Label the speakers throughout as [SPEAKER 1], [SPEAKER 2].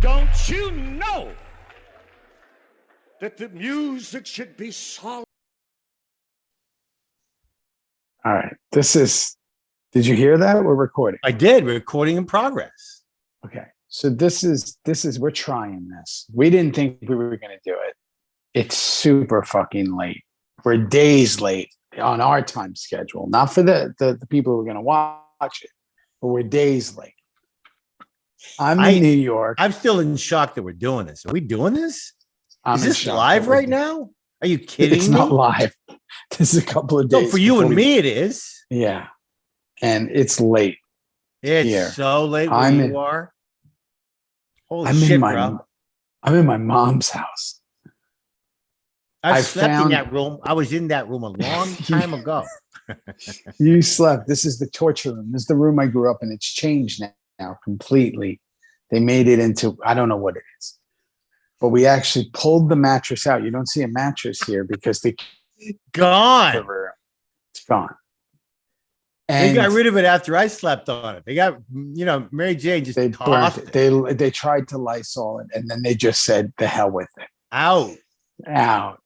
[SPEAKER 1] Don't you know that the music should be solid?
[SPEAKER 2] All right. Did you hear that? We're recording.
[SPEAKER 3] I did. Recording in progress.
[SPEAKER 2] Okay. So this is, we're trying this. We didn't think we were going to do it. It's super fucking late. We're days late on our time schedule, not for the people who are going to watch it, but we're days late. I'm in New York.
[SPEAKER 3] I'm still in shock that we're doing this. Are we doing this?
[SPEAKER 2] Is
[SPEAKER 3] this live right now? Are you kidding me?
[SPEAKER 2] It's not live. This is a couple of days.
[SPEAKER 3] No, for you and me, it is.
[SPEAKER 2] Yeah. And it's late.
[SPEAKER 3] It's
[SPEAKER 2] here.
[SPEAKER 3] So late where you are. Holy shit, bro.
[SPEAKER 2] I'm in my mom's house.
[SPEAKER 3] I slept in that room. I was in that room a long time ago.
[SPEAKER 2] You slept. This is the torture room. This is the room I grew up in. It's changed now completely. They made it into, I don't know what it is. But we actually pulled the mattress out. You don't see a mattress here because they
[SPEAKER 3] gone.
[SPEAKER 2] It's gone.
[SPEAKER 3] And they got rid of it after I slept on it. They got, Mary Jane just tossed it.
[SPEAKER 2] They tried to Lysol it, and then they just said, the hell with it.
[SPEAKER 3] Out.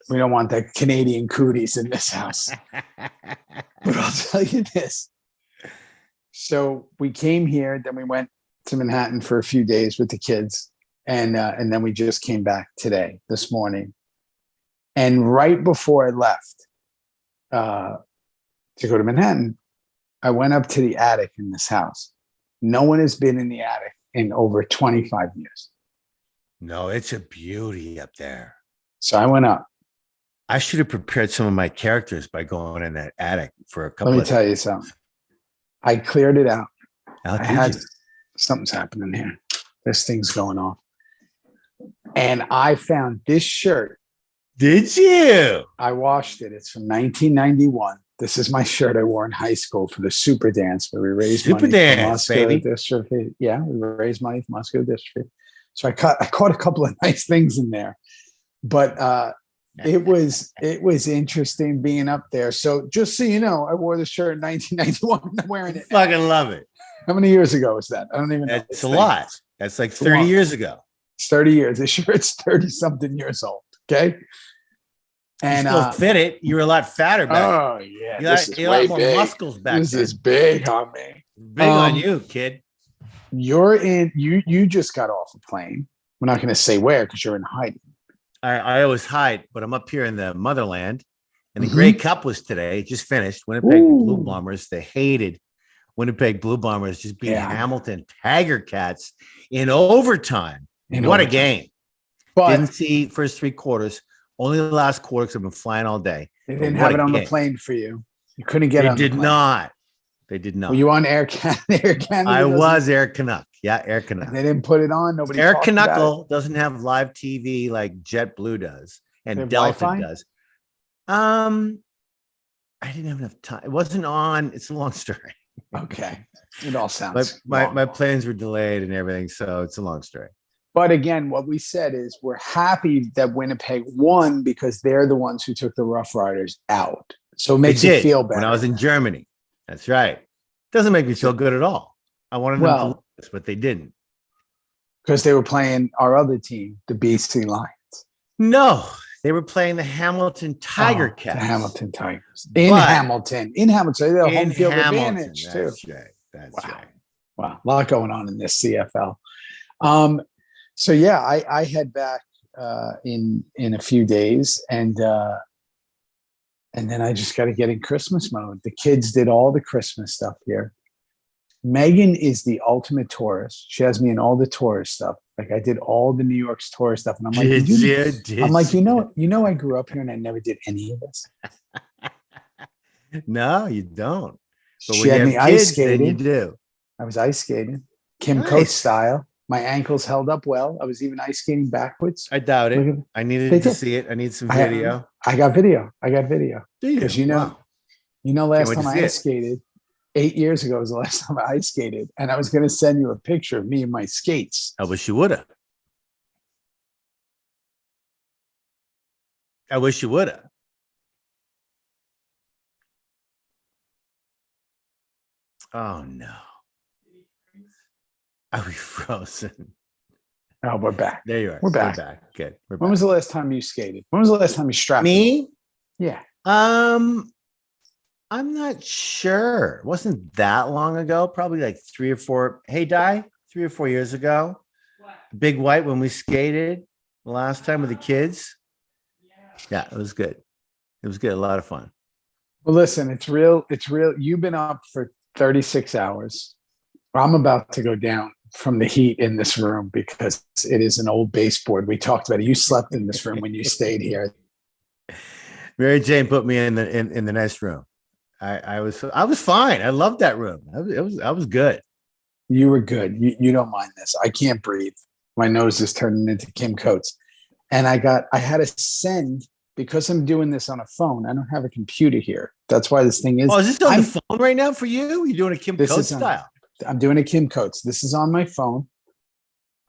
[SPEAKER 2] We don't want the Canadian cooties in this house. But I'll tell you this. So we came here, then we went to Manhattan for a few days with the kids. And then we just came back this morning. And right before I left to go to Manhattan, I went up to the attic in this house. No one has been in the attic in over 25 years.
[SPEAKER 3] No, it's a beauty up there.
[SPEAKER 2] So I went up.
[SPEAKER 3] I should have prepared some of my characters by going in that attic for a couple.
[SPEAKER 2] Let me tell you something. I cleared it out.
[SPEAKER 3] Something's
[SPEAKER 2] happening here. This thing's going off. And I found this shirt.
[SPEAKER 3] Did you?
[SPEAKER 2] I washed it. It's from 1991. This is my shirt I wore in high school for the Super Dance, where we raised money for muscular dystrophy. Yeah, we raised money for muscular dystrophy. So I caught a couple of nice things in there, but it was interesting being up there. So just so you know, I wore the shirt in 1991. I'm wearing it.
[SPEAKER 3] Fucking love it.
[SPEAKER 2] How many years ago was that? I don't even know.
[SPEAKER 3] It's a lot. That's like 30 years ago.
[SPEAKER 2] It's 30 years. This shirt's 30 something years old. Okay. And
[SPEAKER 3] you still fit it. You're a lot fatter back.
[SPEAKER 2] Oh yeah,
[SPEAKER 3] you got more muscles back.
[SPEAKER 2] This is big on me.
[SPEAKER 3] Big on you, kid.
[SPEAKER 2] You're in. You just got off a plane. We're not going to say where because you're in hiding.
[SPEAKER 3] I always hide, but I'm up here in the motherland. And the Grey Cup was today. It just finished. Winnipeg Blue Bombers. They hated Winnipeg Blue Bombers just being Hamilton Tiger Cats in overtime. What a game! But didn't see first three quarters. Only the last quarter because I've been flying all day.
[SPEAKER 2] They didn't have it on the plane for you. You couldn't get on the plane.
[SPEAKER 3] They did not.
[SPEAKER 2] Were you on Air Canada? Air Canada.
[SPEAKER 3] I was Air Canuck. Yeah, Air Canuck.
[SPEAKER 2] They didn't put it on. Nobody.
[SPEAKER 3] Air Canuckle doesn't have live TV like JetBlue does and Delta
[SPEAKER 2] Wi-Fi?
[SPEAKER 3] does. I didn't have enough time. It wasn't on. It's a long story.
[SPEAKER 2] Okay, it all sounds.
[SPEAKER 3] My planes were delayed and everything, so it's a long story.
[SPEAKER 2] But again, what we said is we're happy that Winnipeg won because they're the ones who took the Rough Riders out. So it makes you feel better.
[SPEAKER 3] When I was in Germany. That's right. Doesn't make me feel good at all. I wanted them to lose, but they didn't.
[SPEAKER 2] Because they were playing our other team, the BC Lions.
[SPEAKER 3] No, they were playing the Hamilton Tiger Cats.
[SPEAKER 2] The Hamilton Tigers. In Hamilton. They had home field advantage too.
[SPEAKER 3] That's right. That's right.
[SPEAKER 2] Wow. A lot going on in this CFL. So yeah, I head back in a few days, and then I just got to get in Christmas mode. The kids did all the Christmas stuff here. Megan is the ultimate tourist. She has me in all the tourist stuff. Like I did all the New York's tourist stuff, and I'm like, I grew up here and I never did any of this.
[SPEAKER 3] No, you don't. But
[SPEAKER 2] she had me ice skating.
[SPEAKER 3] You do.
[SPEAKER 2] I was ice skating, Kim Coates style. My ankles held up well. I was even ice skating backwards.
[SPEAKER 3] I doubt it. I needed to see it. I need some video.
[SPEAKER 2] I got video. Because
[SPEAKER 3] wow.
[SPEAKER 2] Last time I ice skated, 8 years ago was the last time I ice skated, and I was going to send you a picture of me and my skates.
[SPEAKER 3] I wish you would have. Oh no. Are we frozen?
[SPEAKER 2] Oh, we're back.
[SPEAKER 3] There you are.
[SPEAKER 2] We're back.
[SPEAKER 3] Good.
[SPEAKER 2] When was the last time you skated? When was the last time you strapped?
[SPEAKER 3] Me?
[SPEAKER 2] Yeah.
[SPEAKER 3] I'm not sure. It wasn't that long ago. Probably like 3 or 4. Hey, Di, 3 or 4 years ago. What? Big White when we skated the last time with the kids. Yeah, it was good. It was good. A lot of fun.
[SPEAKER 2] Well, listen, it's real. You've been up for 36 hours. I'm about to go down from the heat in this room because it is an old baseboard. We talked about it. You slept in this room when you stayed here.
[SPEAKER 3] Mary Jane put me in the nice room. I was fine. I loved that room. I was good.
[SPEAKER 2] You were good. You don't mind this. I can't breathe. My nose is turning into Kim Coates. And I had to send, because I'm doing this on a phone. I don't have a computer here. That's why this thing is.
[SPEAKER 3] Oh, is this on the phone right now for you? You're doing a Kim Coates style.
[SPEAKER 2] I'm doing a Kim Coates. This is on my phone.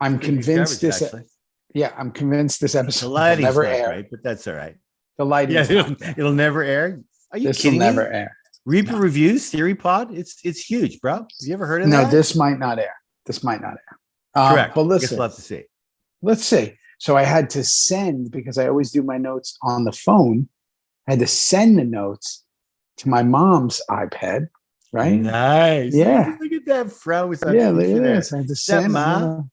[SPEAKER 2] I'm convinced I'm convinced this episode will never air.
[SPEAKER 3] Right, but that's all right.
[SPEAKER 2] The lighting.
[SPEAKER 3] Yeah, it'll never air. Are you kidding me?
[SPEAKER 2] Never air.
[SPEAKER 3] Reaper Reviews, Theory Pod. It's huge, bro. Have you ever heard of that?
[SPEAKER 2] No, this might not air.
[SPEAKER 3] Correct.
[SPEAKER 2] But listen,
[SPEAKER 3] we'll have to see.
[SPEAKER 2] Let's see. So I had to send, because I always do my notes on the phone. I had to send the notes to my mom's iPad. Right? Nice. Yeah.
[SPEAKER 3] Look at that fro.
[SPEAKER 2] Yeah, look at this. I had to send. I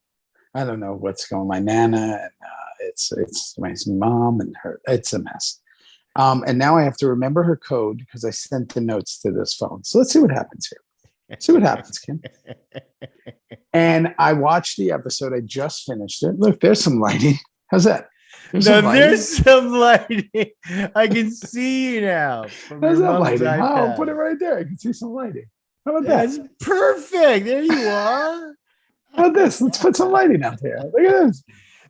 [SPEAKER 2] don't know what's going on. My nana, and it's my mom and her. It's a mess. And now I have to remember her code because I sent the notes to this phone. So let's see what happens here. See what happens, Kim. And I watched the episode. I just finished it. Look, there's some lighting. How's that?
[SPEAKER 3] There's some lighting. I can see you now.
[SPEAKER 2] How's that lighting? I'll put it right there. I can see some lighting. How about that?
[SPEAKER 3] That's perfect. There you are.
[SPEAKER 2] How about this? Let's put some lighting out there. Look at this.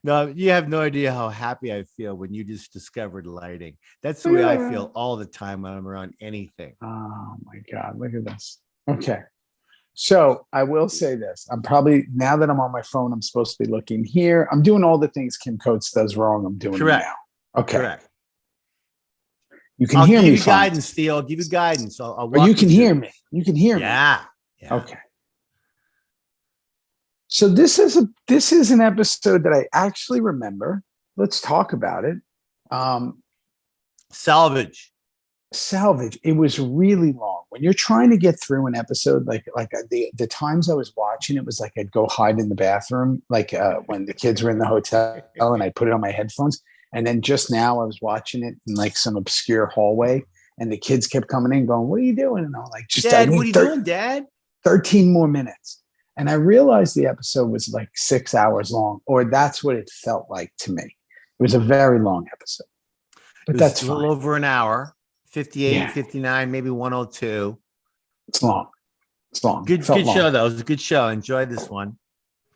[SPEAKER 3] No, you have no idea how happy I feel when you just discovered lighting. That's the way I feel all the time when I'm around anything.
[SPEAKER 2] Oh my God. Look at this. Okay. So I will say this. I'm probably, now that I'm on my phone, I'm supposed to be looking here. I'm doing all the things Kim Coates does wrong. I'm doing
[SPEAKER 3] Correct.
[SPEAKER 2] It now. Okay.
[SPEAKER 3] Correct.
[SPEAKER 2] You can hear me.
[SPEAKER 3] I'll give you guidance, Theo. I'll give you guidance.
[SPEAKER 2] Or you can hear me. You can hear me.
[SPEAKER 3] Yeah.
[SPEAKER 2] Okay. So this is an episode that I actually remember. Let's talk about it.
[SPEAKER 3] Salvage.
[SPEAKER 2] It was really long. When you're trying to get through an episode, like the times I was watching, it was like I'd go hide in the bathroom, like when the kids were in the hotel, and I put it on my headphones. And then just now I was watching it in like some obscure hallway, and the kids kept coming in going, "What are you doing?" And I'm like,
[SPEAKER 3] Dad, what are you doing, Dad?
[SPEAKER 2] 13 more minutes. And I realized the episode was like 6 hours long, or that's what it felt like to me. It was a very long episode. But that's
[SPEAKER 3] a little over an hour, 58, 59, maybe 102.
[SPEAKER 2] It's long.
[SPEAKER 3] Good show, though. It was a good show. I enjoyed this one.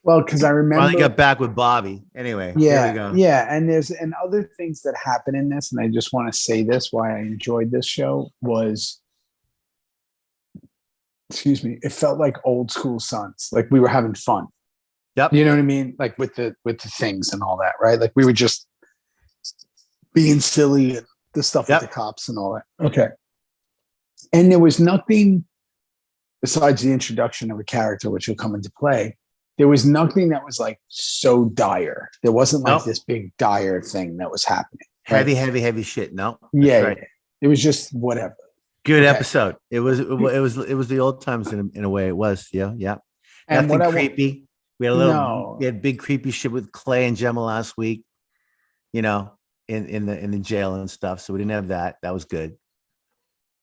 [SPEAKER 2] Well, because I remember.
[SPEAKER 3] Finally got back with Bobby. Anyway,
[SPEAKER 2] yeah,
[SPEAKER 3] here we go.
[SPEAKER 2] Yeah. And other things that happen in this, and I just want to say this, why I enjoyed this show was, it felt like old school Sons. Like we were having fun.
[SPEAKER 3] Yep.
[SPEAKER 2] You know what I mean? Like with the things and all that, right? Like we were just being silly and the stuff with the cops and all that. Okay. And there was nothing besides the introduction of a character, which will come into play. There was nothing that was like so dire. There wasn't like this big dire thing that was happening.
[SPEAKER 3] Right? Heavy shit. No.
[SPEAKER 2] Yeah, right. It was just whatever.
[SPEAKER 3] Good episode. It was the old times in a way. It was. Yeah.
[SPEAKER 2] And
[SPEAKER 3] nothing creepy. We had we had big creepy shit with Clay and Gemma last week, in the jail and stuff. So we didn't have that. That was good.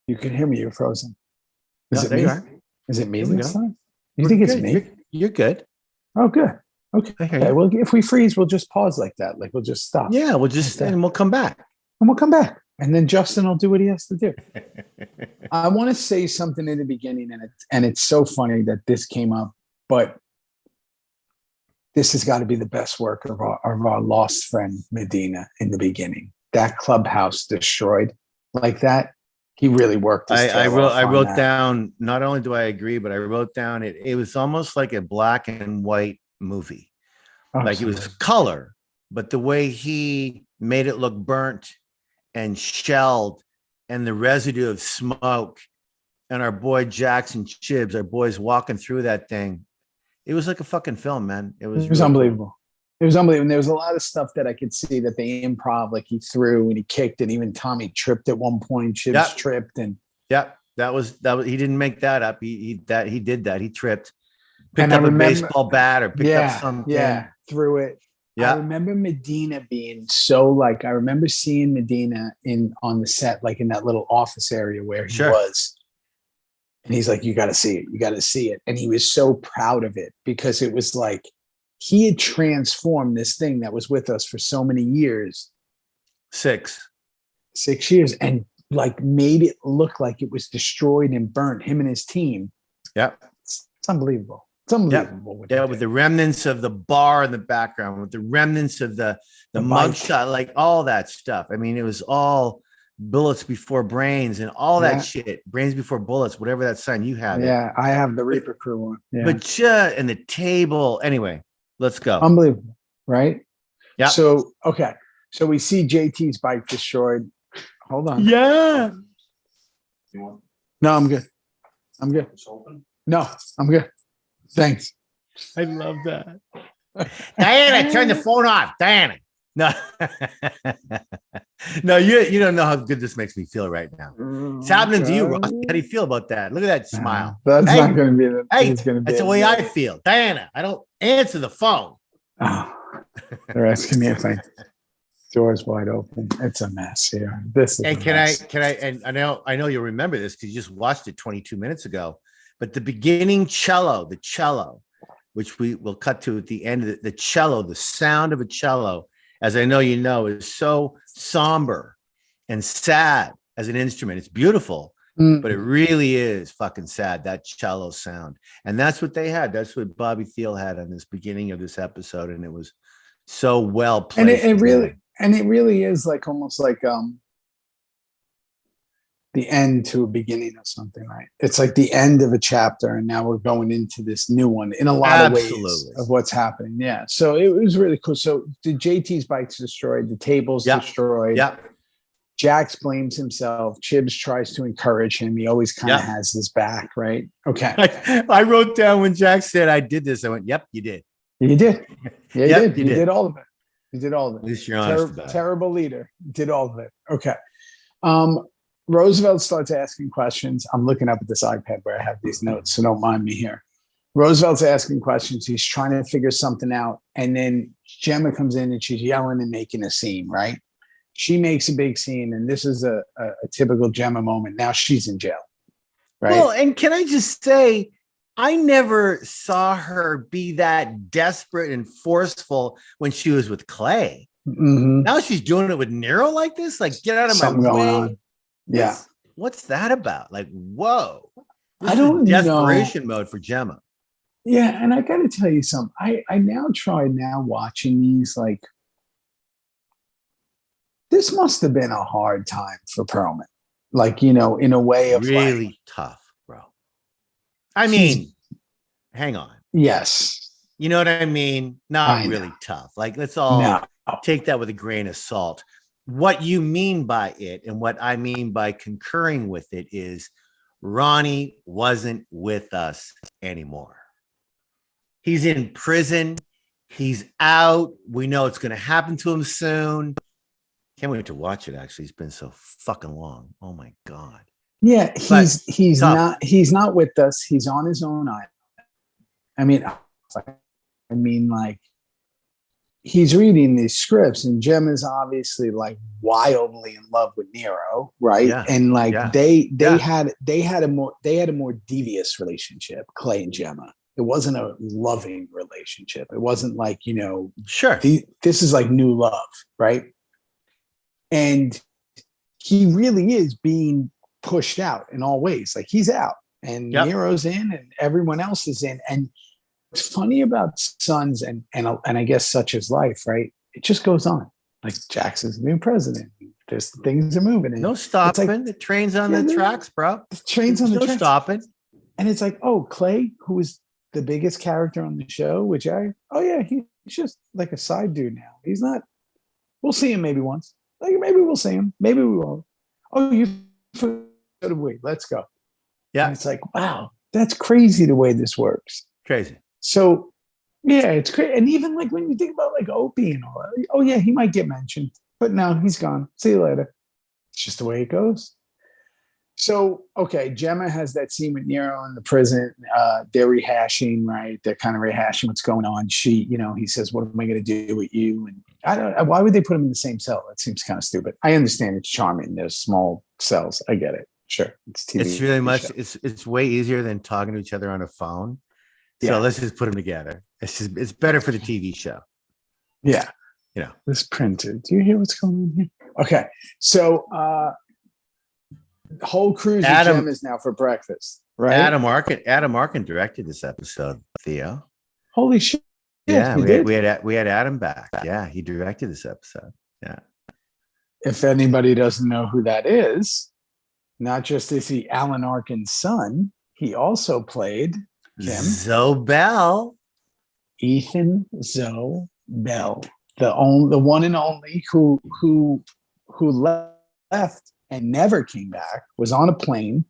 [SPEAKER 2] You can hear me. You're frozen.
[SPEAKER 3] Is it me?
[SPEAKER 2] Is it me this time? You think it's me?
[SPEAKER 3] You're good.
[SPEAKER 2] Oh, good. Okay. Well, if we freeze, we'll just pause like that. Like we'll just stop.
[SPEAKER 3] Yeah, we'll just and we'll come back.
[SPEAKER 2] And then Justin will do what he has to do. I want to say something in the beginning, and it's so funny that this came up, but this has got to be the best work of our lost friend Medina in the beginning. That Clubhouse destroyed like that. He really worked.
[SPEAKER 3] I wrote down. Not only do I agree, but I wrote down it was almost like a black and white movie. It was color, but the way he made it look burnt and shelled, and the residue of smoke, and our boy Jackson Chibbs, our boys walking through that thing. It was like a fucking film, man. It was
[SPEAKER 2] unbelievable. It was unbelievable. And there was a lot of stuff that I could see that they improv, like he threw and he kicked, and even Tommy tripped at one point. Chibs tripped, and
[SPEAKER 3] that was he didn't make that up. He did that. He tripped, picked up a baseball bat or picked up something.
[SPEAKER 2] Yeah, threw it. Yeah. I remember Medina being so like, I remember seeing Medina on the set, like in that little office area where he was. And he's like, you got to see it. You got to see it. And he was so proud of it because it was like, he had transformed this thing that was with us for so many years. 6 years. And like made it look like it was destroyed and burnt, him and his team.
[SPEAKER 3] Yeah.
[SPEAKER 2] It's unbelievable. It's unbelievable.
[SPEAKER 3] Yeah, with the remnants of the bar in the background, with the remnants of the mugshot, like all that stuff. I mean, it was all bullets before brains and all that shit. Brains before bullets, whatever that sign you have.
[SPEAKER 2] Yeah, I have the Reaper Crew one. Yeah.
[SPEAKER 3] But and the table. Anyway, let's go.
[SPEAKER 2] Unbelievable, right?
[SPEAKER 3] Yeah.
[SPEAKER 2] So, okay. So we see JT's bike destroyed. Hold on.
[SPEAKER 3] Yeah.
[SPEAKER 2] No, I'm good. No, I'm good. Thanks.
[SPEAKER 3] I love that. Diana, turn the phone off. Diana. No. No, you don't know how good this makes me feel right now. It's happening to you, Ross. How do you feel about that? Look at that smile.
[SPEAKER 2] That's not going to be the.
[SPEAKER 3] Hey, that's the way I feel. Diana, I don't answer the phone.
[SPEAKER 2] Oh, they're asking me if door's wide open. It's a mess here. This is.
[SPEAKER 3] And can I? And I know you'll remember this because you just watched it 22 minutes ago. But the beginning the cello, which we will cut to at the end of the cello, the sound of a cello, as I know you know, is so somber and sad as an instrument. It's beautiful, but it really is fucking sad, that cello sound. And that's what they had. That's what Bobby Thiel had on this beginning of this episode. And it was so well played.
[SPEAKER 2] And it really is like almost like the end to a beginning of something, right? It's like the end of a chapter, and now we're going into this new one in a lot of ways of what's happening. Yeah. So it was really cool. So the JT's bike's destroyed, the table's destroyed.
[SPEAKER 3] Yeah.
[SPEAKER 2] Jax blames himself. Chibs tries to encourage him. He always kind of has his back, right? Okay.
[SPEAKER 3] I wrote down when Jax said I did this. I went, yep, you did.
[SPEAKER 2] You did. Yeah, you did. You did all of it. You did all of it.
[SPEAKER 3] At least you're honest about it.
[SPEAKER 2] Terrible leader. Did all of it. Okay. Roosevelt starts asking questions. I'm looking up at this iPad where I have these notes, so don't mind me here. Roosevelt's asking questions. He's trying to figure something out. And then Gemma comes in and she's yelling and making a scene, right? She makes a big scene, and this is a typical Gemma moment. Now she's in jail, right?
[SPEAKER 3] Well, and can I just say, I never saw her be that desperate and forceful when she was with Clay.
[SPEAKER 2] Mm-hmm.
[SPEAKER 3] Now she's doing it with Nero like this? Like, get out of my way.
[SPEAKER 2] Yeah.
[SPEAKER 3] What's that about? Like, whoa.
[SPEAKER 2] I don't know.
[SPEAKER 3] Desperation mode for Gemma.
[SPEAKER 2] Yeah. And I got to tell you something. I now try watching these, like, this must have been a hard time for Perlman. Like, you know, in a way of
[SPEAKER 3] really like, tough, bro. I mean, hang on.
[SPEAKER 2] Yes.
[SPEAKER 3] You know what I mean? Not really tough. Like, let's all take that with a grain of salt. What you mean by it and what I mean by concurring with it is Ronnie wasn't with us anymore. He's in prison. He's out. We know it's going to happen to him soon. Can't wait to watch it. Actually, it's been so fucking long. Oh my God.
[SPEAKER 2] Yeah. He's not with us. He's on his own island. I mean, like, he's reading these scripts, and Gemma's obviously like wildly in love with Nero, right? Yeah. And like they had a more devious relationship, Clay and Gemma. It wasn't a loving relationship. It wasn't like, you know, this is like new love, right? And he really is being pushed out in all ways. Like, he's out, and Nero's in, and everyone else is in. And what's funny about Sons and I guess such is life, right? It just goes on. Like, Jackson's the new president. There's things are moving. And
[SPEAKER 3] no stopping. Like, the train's on the tracks, bro.
[SPEAKER 2] The train's on the tracks.
[SPEAKER 3] No stopping.
[SPEAKER 2] And it's like, oh, Clay, who was the biggest character on the show, he's just like a side dude now. He's not. We'll see him maybe once. Like, maybe we'll see him. Maybe we won't. Oh, you wait. Let's go. Yeah. And it's like, wow, that's crazy the way this works.
[SPEAKER 3] Crazy.
[SPEAKER 2] So Yeah, it's great. And even like when you think about like Opie and all that, oh yeah, he might get mentioned, but no, he's gone. See you later. It's just the way it goes. So, okay, Gemma has that scene with Nero in the prison. They're rehashing, right? They're kind of rehashing what's going on. He says, "What am I going to do with you?" And I don't. Why would they put him in the same cell? That seems kind of stupid. I understand it's charming. There's small cells. I get it. Sure,
[SPEAKER 3] it's TV. It's really much. Show. It's way easier than talking to each other on a phone. So let's just put them together. It's better for the TV show.
[SPEAKER 2] Yeah, this printed. Do you hear what's going on here? Okay, so. The whole cruise of Gemma's now for breakfast, right?
[SPEAKER 3] Adam Arkin directed this episode, Theo.
[SPEAKER 2] Holy shit.
[SPEAKER 3] Yeah, we had Adam back. Yeah, he directed this episode. Yeah.
[SPEAKER 2] If anybody doesn't know who that is, not just is he Alan Arkin's son, he also played
[SPEAKER 3] Zoe Bell.
[SPEAKER 2] Ethan Zoe Bell. The one and only who left and never came back, was on a plane.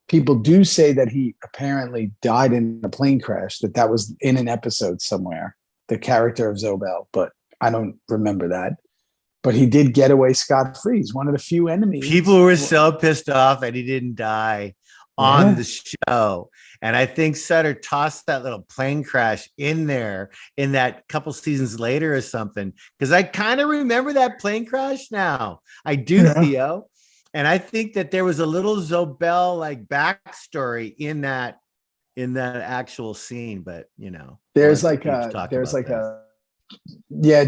[SPEAKER 2] People do say that he apparently died in a plane crash, that was in an episode somewhere, the character of Zobel, but I don't remember that. But he did get away scot-free. He's one of the few enemies.
[SPEAKER 3] People were so pissed off that he didn't die on the show. And I think Sutter tossed that little plane crash in there in that couple seasons later or something, because I kind of remember that plane crash now. I do, Theo. And I think that there was a little Zobel like backstory in that actual scene, but
[SPEAKER 2] there's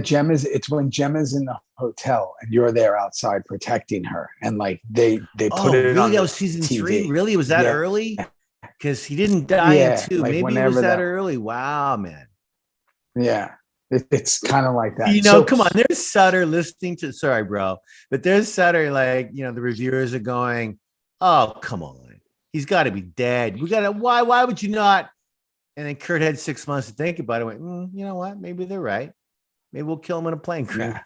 [SPEAKER 2] Gemma's. It's when Gemma's in the hotel and you're there outside protecting her, and like they put it.
[SPEAKER 3] Really, that was season TV. 3. Really, was that early? Because he didn't die in 2. Like maybe it was that early. Wow, man.
[SPEAKER 2] Yeah. It's kind of like that.
[SPEAKER 3] Come on. There's Sutter listening to. Sorry, bro, but there's Sutter. Like, the reviewers are going, "Oh, come on, he's got to be dead. We got to. Why would you not?" And then Kurt had 6 months to think about it. Went, you know what? Maybe they're right. Maybe we'll kill him in a plane crash.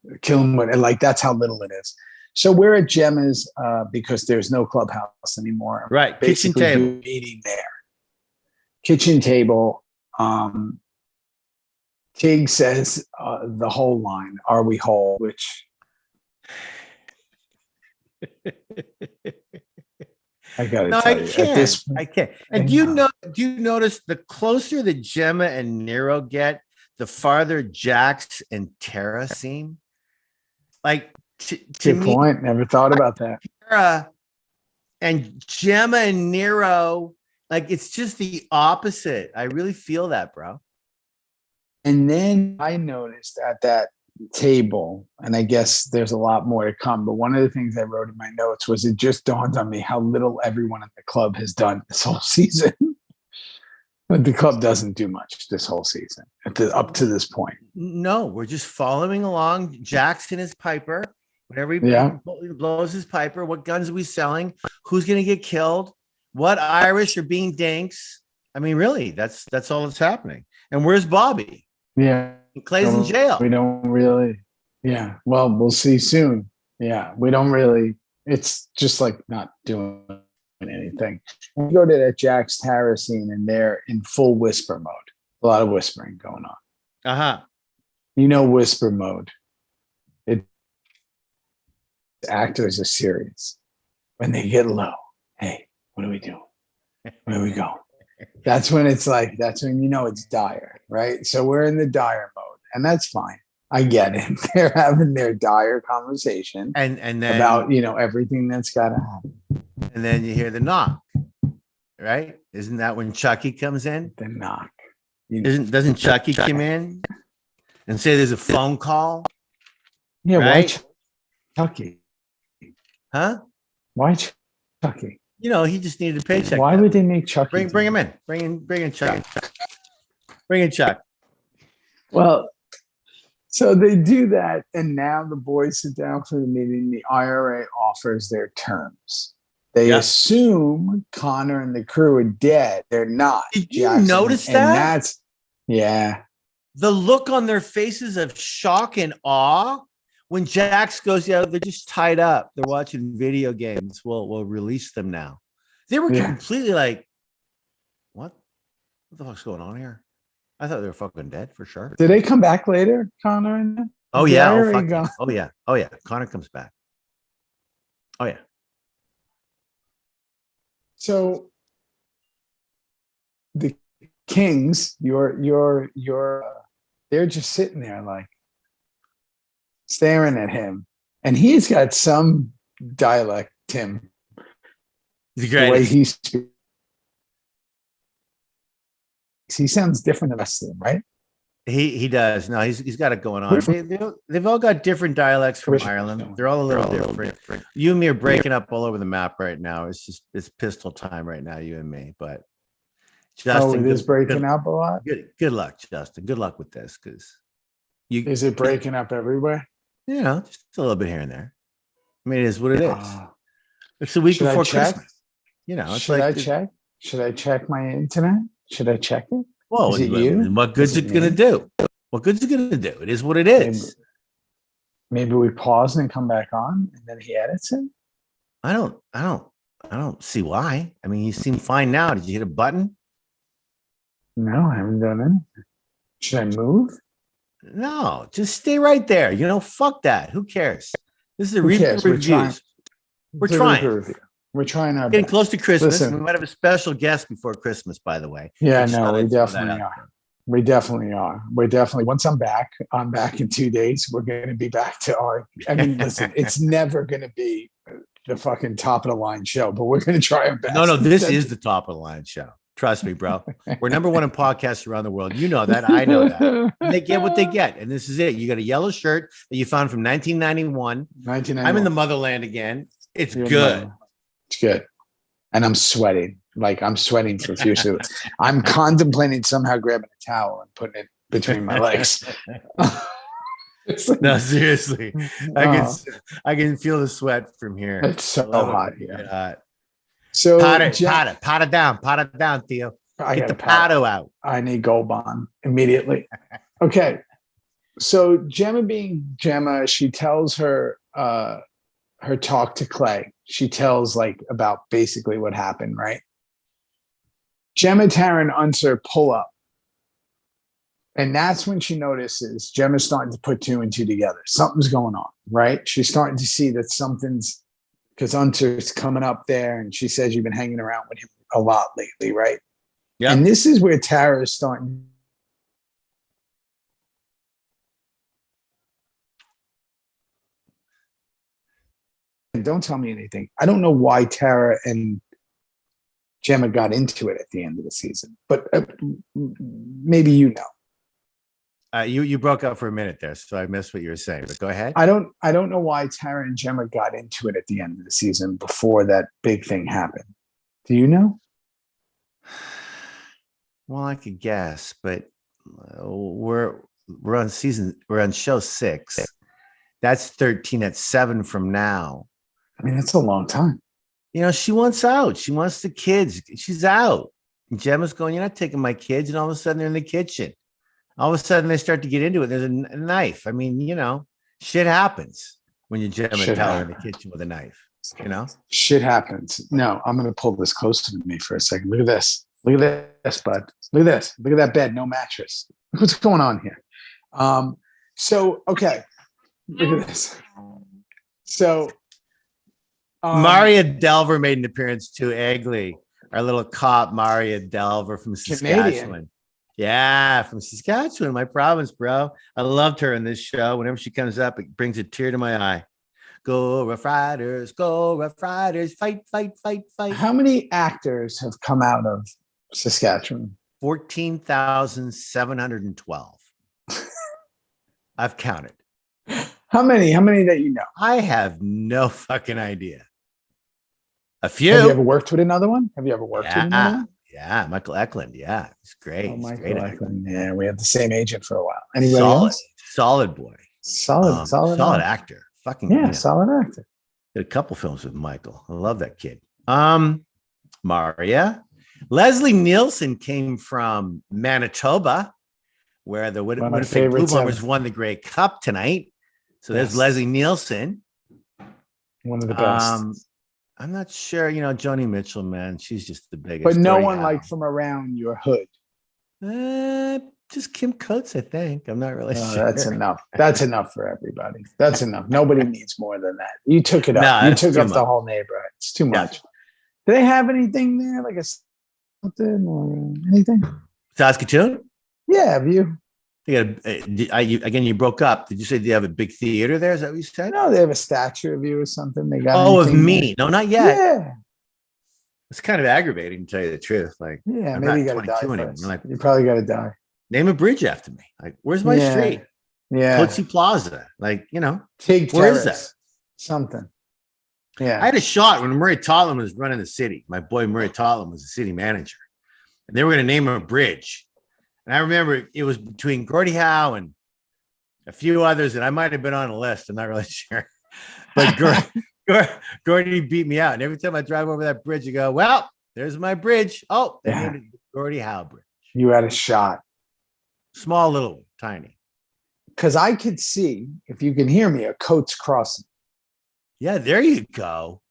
[SPEAKER 2] Yeah. Kill him, and like that's how little it is. So we're at Gemma's because there's no Clubhouse anymore.
[SPEAKER 3] Right, kitchen table
[SPEAKER 2] meeting there. Kitchen table. Tig says the whole line, "Are we whole?" Which I gotta tell you.
[SPEAKER 3] I can't. And do you notice the closer that Gemma and Nero get, the farther Jax and Tara seem? Like,
[SPEAKER 2] good point. Never thought about that.
[SPEAKER 3] Tara and Gemma and Nero, like it's just the opposite. I really feel that, bro.
[SPEAKER 2] And then I noticed at that table, and I guess there's a lot more to come, but one of the things I wrote in my notes was it just dawned on me how little everyone in the club has done this whole season. But the club doesn't do much this whole season up to this point.
[SPEAKER 3] No, we're just following along. Jackson is Piper. Whenever he blows his Piper, what guns are we selling? Who's going to get killed? What Irish are being dinks? I mean, really, that's all that's happening. And where's Bobby?
[SPEAKER 2] Yeah.
[SPEAKER 3] Clay's in jail.
[SPEAKER 2] We don't really. Yeah. Well, we'll see soon. Yeah. We don't really. It's just like not doing anything. We go to that Jax Tara scene and they're in full whisper mode. A lot of whispering going on. Whisper mode. Actors are serious. When they get low, hey, what are we doing? Where are we going? That's when it's like, that's when it's dire, right? So we're in the dire mode, and that's fine. I get it. They're having their dire conversation
[SPEAKER 3] and then
[SPEAKER 2] about everything that's got to happen.
[SPEAKER 3] And then you hear the knock, right? Isn't that when Chucky comes in?
[SPEAKER 2] The knock.
[SPEAKER 3] Doesn't Chucky come in and say there's a phone call?
[SPEAKER 2] Yeah,
[SPEAKER 3] right?
[SPEAKER 2] Why Chucky?
[SPEAKER 3] Huh?
[SPEAKER 2] Why Chucky?
[SPEAKER 3] He just needed a paycheck.
[SPEAKER 2] Why would they make Chucky?
[SPEAKER 3] Bring him in. Bring in Chuck. Bring in Chuck.
[SPEAKER 2] Well, so they do that, and now the boys sit down for the meeting. The IRA offers their terms. They assume Connor and the crew are dead. They're not.
[SPEAKER 3] Did you notice that?
[SPEAKER 2] And
[SPEAKER 3] the look on their faces of shock and awe. When Jax goes, they're just tied up. They're watching video games. We'll release them now. They were completely like, what the fuck's going on here? I thought they were fucking dead for sure.
[SPEAKER 2] Did they come back later, Connor? And
[SPEAKER 3] oh yeah. Oh, fuck yeah. Oh yeah. Oh yeah. Connor comes back. Oh yeah.
[SPEAKER 2] So the Kings, they're just sitting there like staring at him, and he's got some dialect, Tim.
[SPEAKER 3] He's great.
[SPEAKER 2] The way he speaks. He sounds different than the rest of them, right?
[SPEAKER 3] He does. No, he's got it going on. They've all got different dialects from Ireland. They're all a little different. You and me are breaking up all over the map right now. It's pistol time right now, you and me. But Justin,
[SPEAKER 2] it is breaking up a lot.
[SPEAKER 3] Good luck, Justin. Good luck with this, because
[SPEAKER 2] is it breaking up everywhere?
[SPEAKER 3] You know, just a little bit here and there. I mean, it is what it is. It's a week before Christmas. You know, it's
[SPEAKER 2] should I check? Should I check my internet? Should I check it?
[SPEAKER 3] Well, what good's it going to do? What good's it going to do? It is what it is.
[SPEAKER 2] Maybe we pause and come back on, and then he edits it.
[SPEAKER 3] I don't see why. I mean, you seem fine now. Did you hit a button?
[SPEAKER 2] No, I haven't done anything. Should I move?
[SPEAKER 3] No, just stay right there. You know, fuck that. Who cares? This is a reviews. We're trying.
[SPEAKER 2] We're trying our
[SPEAKER 3] getting
[SPEAKER 2] best.
[SPEAKER 3] Close to Christmas.
[SPEAKER 2] Listen,
[SPEAKER 3] we might have a special guest before Christmas, by the way.
[SPEAKER 2] Yeah, no, we definitely are. We definitely are. We're definitely, once I'm back in 2 days. We're going to be back to I mean, listen, it's never going to be the fucking top of the line show, but we're going to try our best.
[SPEAKER 3] No, this is the top of the line show. Trust me, bro. We're number one in podcasts around the world. You know that. I know that. And they get what they get. And this is it. You got a yellow shirt that you found from 1991. I'm in the motherland again. It's good.
[SPEAKER 2] It's good. And I'm sweating. Like, I'm sweating profusely. I'm contemplating somehow grabbing a towel and putting it between my legs.
[SPEAKER 3] No, seriously. I can feel the sweat from here.
[SPEAKER 2] It's so hot here.
[SPEAKER 3] Hot.
[SPEAKER 2] So
[SPEAKER 3] pot it down, Theo. Get the pato out.
[SPEAKER 2] I need Gold Bond immediately. Okay. So Gemma being Gemma, she tells her talk to Clay. She tells about basically what happened, right? Gemma, Tara, and Unser pull up. And that's when she notices Gemma's starting to put two and two together. Something's going on, right? She's starting to see that something's, because Unser's coming up there, and she says you've been hanging around with him a lot lately, right? Yeah. And this is where Tara is starting. And don't tell me anything. I don't know why Tara and Gemma got into it at the end of the season, but maybe you know.
[SPEAKER 3] You broke up for a minute there, so I missed what you were saying. But go ahead.
[SPEAKER 2] I don't know why Tara and Gemma got into it at the end of the season before that big thing happened. Do you know?
[SPEAKER 3] Well, I could guess, but we're on show 6. That's 13. That's 7 from now.
[SPEAKER 2] I mean, that's a long time.
[SPEAKER 3] You know, she wants out. She wants the kids. She's out. And Gemma's going, you're not taking my kids. And all of a sudden they're in the kitchen. All of a sudden they start to get into it. There's a knife. I mean, you know, shit happens when you Gemma and Tyler in the kitchen with a knife, you know? Shit
[SPEAKER 2] happens. No, I'm going to pull this closer to me for a second. Look at this. Look at this, bud. Look at this. Look at that bed. No mattress. What's going on here? Okay. Look at this. So,
[SPEAKER 3] Maria Delver made an appearance too. Egley, our little cop, Maria Delver from Saskatchewan.
[SPEAKER 2] Canadian.
[SPEAKER 3] Yeah, from Saskatchewan, my province, bro. I loved her in this show. Whenever she comes up, it brings a tear to my eye. Go Rough Riders, fight, fight, fight, fight.
[SPEAKER 2] How many actors have come out of Saskatchewan?
[SPEAKER 3] 14,712. I've counted.
[SPEAKER 2] How many that you know?
[SPEAKER 3] I have no fucking idea. A few.
[SPEAKER 2] Have you ever worked with another one?
[SPEAKER 3] Yeah, Michael Eklund. Yeah, it's great.
[SPEAKER 2] Oh, Michael
[SPEAKER 3] great
[SPEAKER 2] Eklund. Yeah, we had the same agent for a while. Anybody else?
[SPEAKER 3] Solid boy.
[SPEAKER 2] Solid
[SPEAKER 3] actor. Fucking
[SPEAKER 2] solid actor.
[SPEAKER 3] Did a couple films with Michael. I love that kid. Maria. Leslie Nielsen came from Manitoba, where the Winnipeg Blue Bombers won the Grey Cup tonight. So there's Leslie Nielsen.
[SPEAKER 2] One of the best.
[SPEAKER 3] I'm not sure, Joni Mitchell, man. She's just the biggest.
[SPEAKER 2] But no one from around your hood.
[SPEAKER 3] Just Kim Coates, I think. I'm not really sure.
[SPEAKER 2] That's enough. That's enough for everybody. That's enough. Nobody needs more than that. You took it up.
[SPEAKER 3] No,
[SPEAKER 2] You took up
[SPEAKER 3] much.
[SPEAKER 2] the whole neighborhood. It's too much. Do they have anything there, like a something or anything?
[SPEAKER 3] Saskatoon?
[SPEAKER 2] Yeah, have you?
[SPEAKER 3] Again, you broke up. Did you say they have a big theater there? Is that what you said?
[SPEAKER 2] No, they have a statue of you or something. They got
[SPEAKER 3] of me. No, not yet.
[SPEAKER 2] Yeah.
[SPEAKER 3] It's kind of aggravating, to tell you the truth. Like,
[SPEAKER 2] yeah,
[SPEAKER 3] I'm
[SPEAKER 2] maybe you
[SPEAKER 3] not
[SPEAKER 2] got to die
[SPEAKER 3] 22
[SPEAKER 2] first.
[SPEAKER 3] like,
[SPEAKER 2] you probably got to die.
[SPEAKER 3] Name a bridge after me. Like, where's my street?
[SPEAKER 2] Yeah.
[SPEAKER 3] Coatsy Plaza. Like,
[SPEAKER 2] Tig
[SPEAKER 3] where
[SPEAKER 2] Terrace.
[SPEAKER 3] is that?
[SPEAKER 2] Something. Yeah.
[SPEAKER 3] I had a shot when Murray Totland was running the city. My boy Murray Totland was the city manager. And they were going to name him a bridge. And I remember it was between Gordie Howe and a few others, and I might have been on a list. I'm not really sure. But Gordie beat me out. And every time I drive over that bridge, you go, well, there's my bridge. Oh, they named it Gordie Howe Bridge.
[SPEAKER 2] You had a shot.
[SPEAKER 3] Small, little, tiny.
[SPEAKER 2] Because I could see, if you can hear me, a Coates Crossing.
[SPEAKER 3] Yeah, there you go.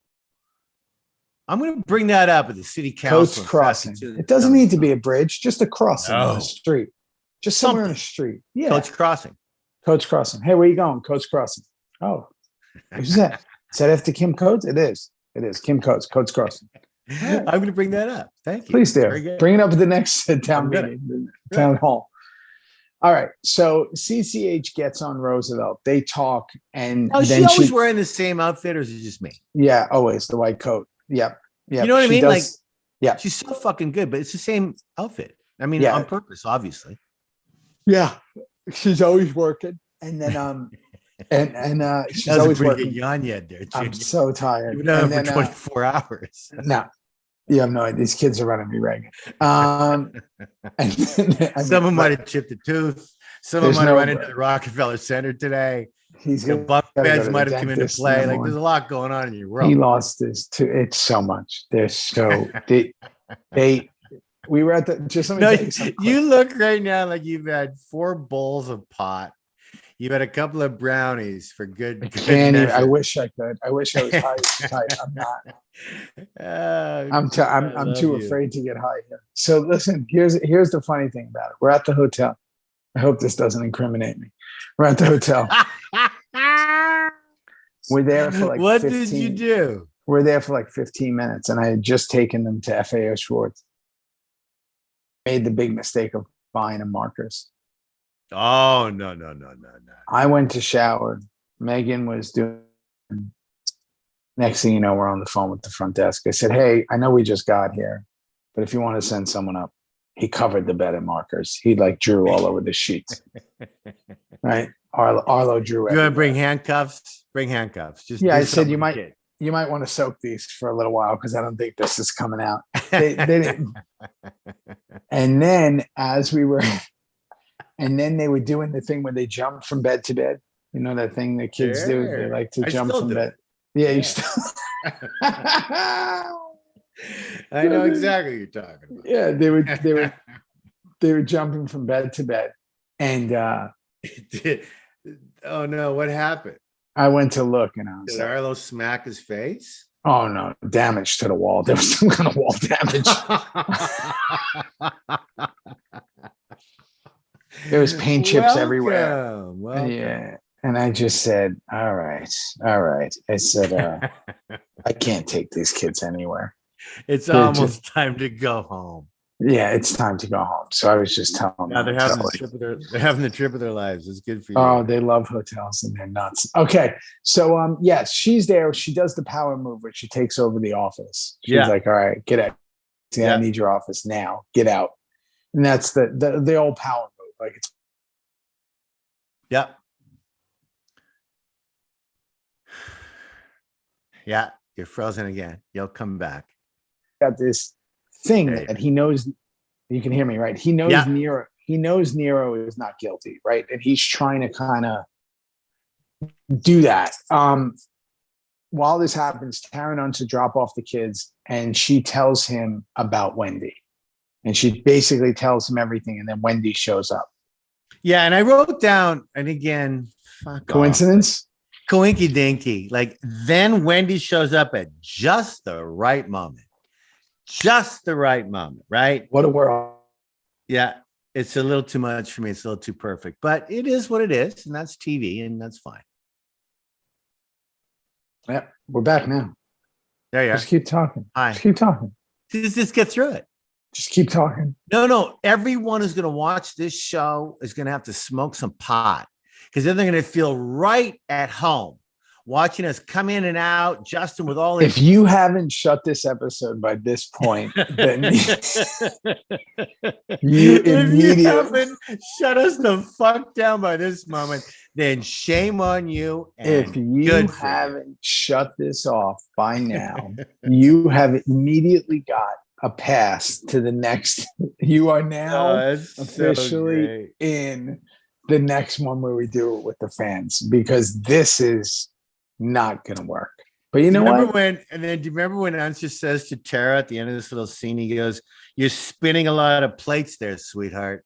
[SPEAKER 3] I'm going to bring that up at the city council.
[SPEAKER 2] Coates Crossing. It doesn't need to be a bridge, just a crossing on the street. Just somewhere in a street. Yeah.
[SPEAKER 3] Coates Crossing.
[SPEAKER 2] Coates Crossing. Hey, where you going? Coates Crossing. Oh, who's that? Is that after Kim Coates? It is. It is. Kim Coates. Coates Crossing.
[SPEAKER 3] I'm going to bring that up. Thank you.
[SPEAKER 2] Please do. Bring it up at the next town meeting, town hall. All right. So CCH gets on Roosevelt. They talk, and
[SPEAKER 3] then she always wearing the same outfit, or is it just me?
[SPEAKER 2] Yeah, always the white coat. Yep.
[SPEAKER 3] You know what I mean? Like,
[SPEAKER 2] yeah,
[SPEAKER 3] she's so fucking good, but it's the same outfit. I mean, on purpose, obviously.
[SPEAKER 2] Yeah, she's always working, and then and she's always working.
[SPEAKER 3] Yawn yet there,
[SPEAKER 2] I'm so tired.
[SPEAKER 3] You've been on for 24 hours.
[SPEAKER 2] No. You have no idea. These kids are running me ragged. Some
[SPEAKER 3] of them might have chipped a tooth. Some of them might have run into the Rockefeller Center today. The bunk beds might have come into play. Like, there's a lot going on in your room.
[SPEAKER 2] He lost his tooth. It's so much. They're so we were at the just let me tell you something.
[SPEAKER 3] You look right now like you've had 4 bowls of pot. You've had a couple of brownies for good.
[SPEAKER 2] I wish I could. I wish I was high. I'm not. I'm too afraid to get high here. So listen, here's the funny thing about it. We're at the hotel. I hope this doesn't incriminate me. We're at the hotel. We're there for like
[SPEAKER 3] what 15, did you do?
[SPEAKER 2] We're there for like 15 minutes, and I had just taken them to FAO Schwartz. Made the big mistake of buying them markers.
[SPEAKER 3] Oh, no.
[SPEAKER 2] I went to shower. Megan was doing. Next thing you know, we're on the phone with the front desk. I said, hey, I know we just got here, but if you want to send someone up, he covered the bed in markers. He like drew all over the sheets. Right? Arlo drew.
[SPEAKER 3] You want to bring handcuffs? Bring handcuffs. Just
[SPEAKER 2] I said you might want to soak these for a little while because I don't think this is coming out. They didn't. And then and then they were doing the thing where they jumped from bed to bed. You know that thing that kids do? They like to jump from bed. Yeah, you still.
[SPEAKER 3] I know exactly what you're talking about.
[SPEAKER 2] Yeah, they were jumping from bed to bed, and
[SPEAKER 3] oh no, what happened?
[SPEAKER 2] I went to look, and I was
[SPEAKER 3] did Arlo smack his face?
[SPEAKER 2] Oh no, damage to the wall. There was some kind of wall damage. There was paint chips everywhere.
[SPEAKER 3] Welcome.
[SPEAKER 2] Yeah. And I just said, all right. I said, I can't take these kids anywhere.
[SPEAKER 3] It's almost time to go home.
[SPEAKER 2] Yeah, it's time to go home. So I was just telling them.
[SPEAKER 3] They're having the trip of their lives. It's good for you.
[SPEAKER 2] Oh, they love hotels and they're nuts. Okay. So yes, she's there. She does the power move where she takes over the office. She's like, all right, get out. I need your office now. Get out. And that's the old power move. Like it's
[SPEAKER 3] Yeah, you're frozen again. You'll come back.
[SPEAKER 2] Got this thing that he knows. You can hear me, right? He knows Nero. He knows Nero is not guilty, right? And he's trying to kind of do that. While this happens, Taryn wants to drop off the kids, and she tells him about Wendy, and she basically tells him everything, and then Wendy shows up.
[SPEAKER 3] Yeah, and I wrote down, and again,
[SPEAKER 2] coincidence.
[SPEAKER 3] Coinky dinky. Like, then Wendy shows up at just the right moment. Just the right moment, right?
[SPEAKER 2] What a world.
[SPEAKER 3] Yeah. It's a little too much for me. It's a little too perfect, but it is what it is, and that's TV, and that's fine.
[SPEAKER 2] Yeah, we're back now.
[SPEAKER 3] There you are.
[SPEAKER 2] Just keep talking.
[SPEAKER 3] Hi.
[SPEAKER 2] Just keep talking.
[SPEAKER 3] Just get through it.
[SPEAKER 2] Just keep talking.
[SPEAKER 3] No. Everyone who's going to watch this show is going to have to smoke some pot, because then they're going to feel right at home watching us come in and out. Justin with all
[SPEAKER 2] these. If you haven't shut this episode by this point, then you haven't
[SPEAKER 3] shut us the fuck down by this moment, then shame on you.
[SPEAKER 2] If you haven't shut this off by now, you have immediately got a pass to the next. You are now officially in the next one where we do it with the fans, because this is not going to work. But you know what?
[SPEAKER 3] Do you remember when Answer says to Tara at the end of this little scene, he goes, "You're spinning a lot of plates there, sweetheart."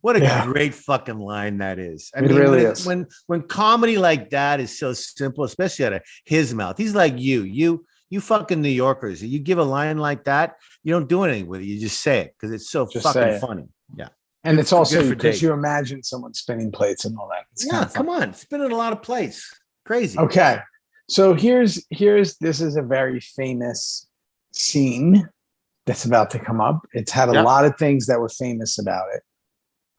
[SPEAKER 3] What a great fucking line that is. I mean,
[SPEAKER 2] really
[SPEAKER 3] when comedy like that is so simple, especially out of his mouth. He's like you fucking New Yorkers. You give a line like that, you don't do anything with it. You just say it because it's so fucking funny. Yeah.
[SPEAKER 2] And it's also because you imagine someone spinning plates and all that. It's
[SPEAKER 3] come on, spinning a lot of plates. Crazy.
[SPEAKER 2] Okay. So here's this is a very famous scene that's about to come up. It's had a lot of things that were famous about it.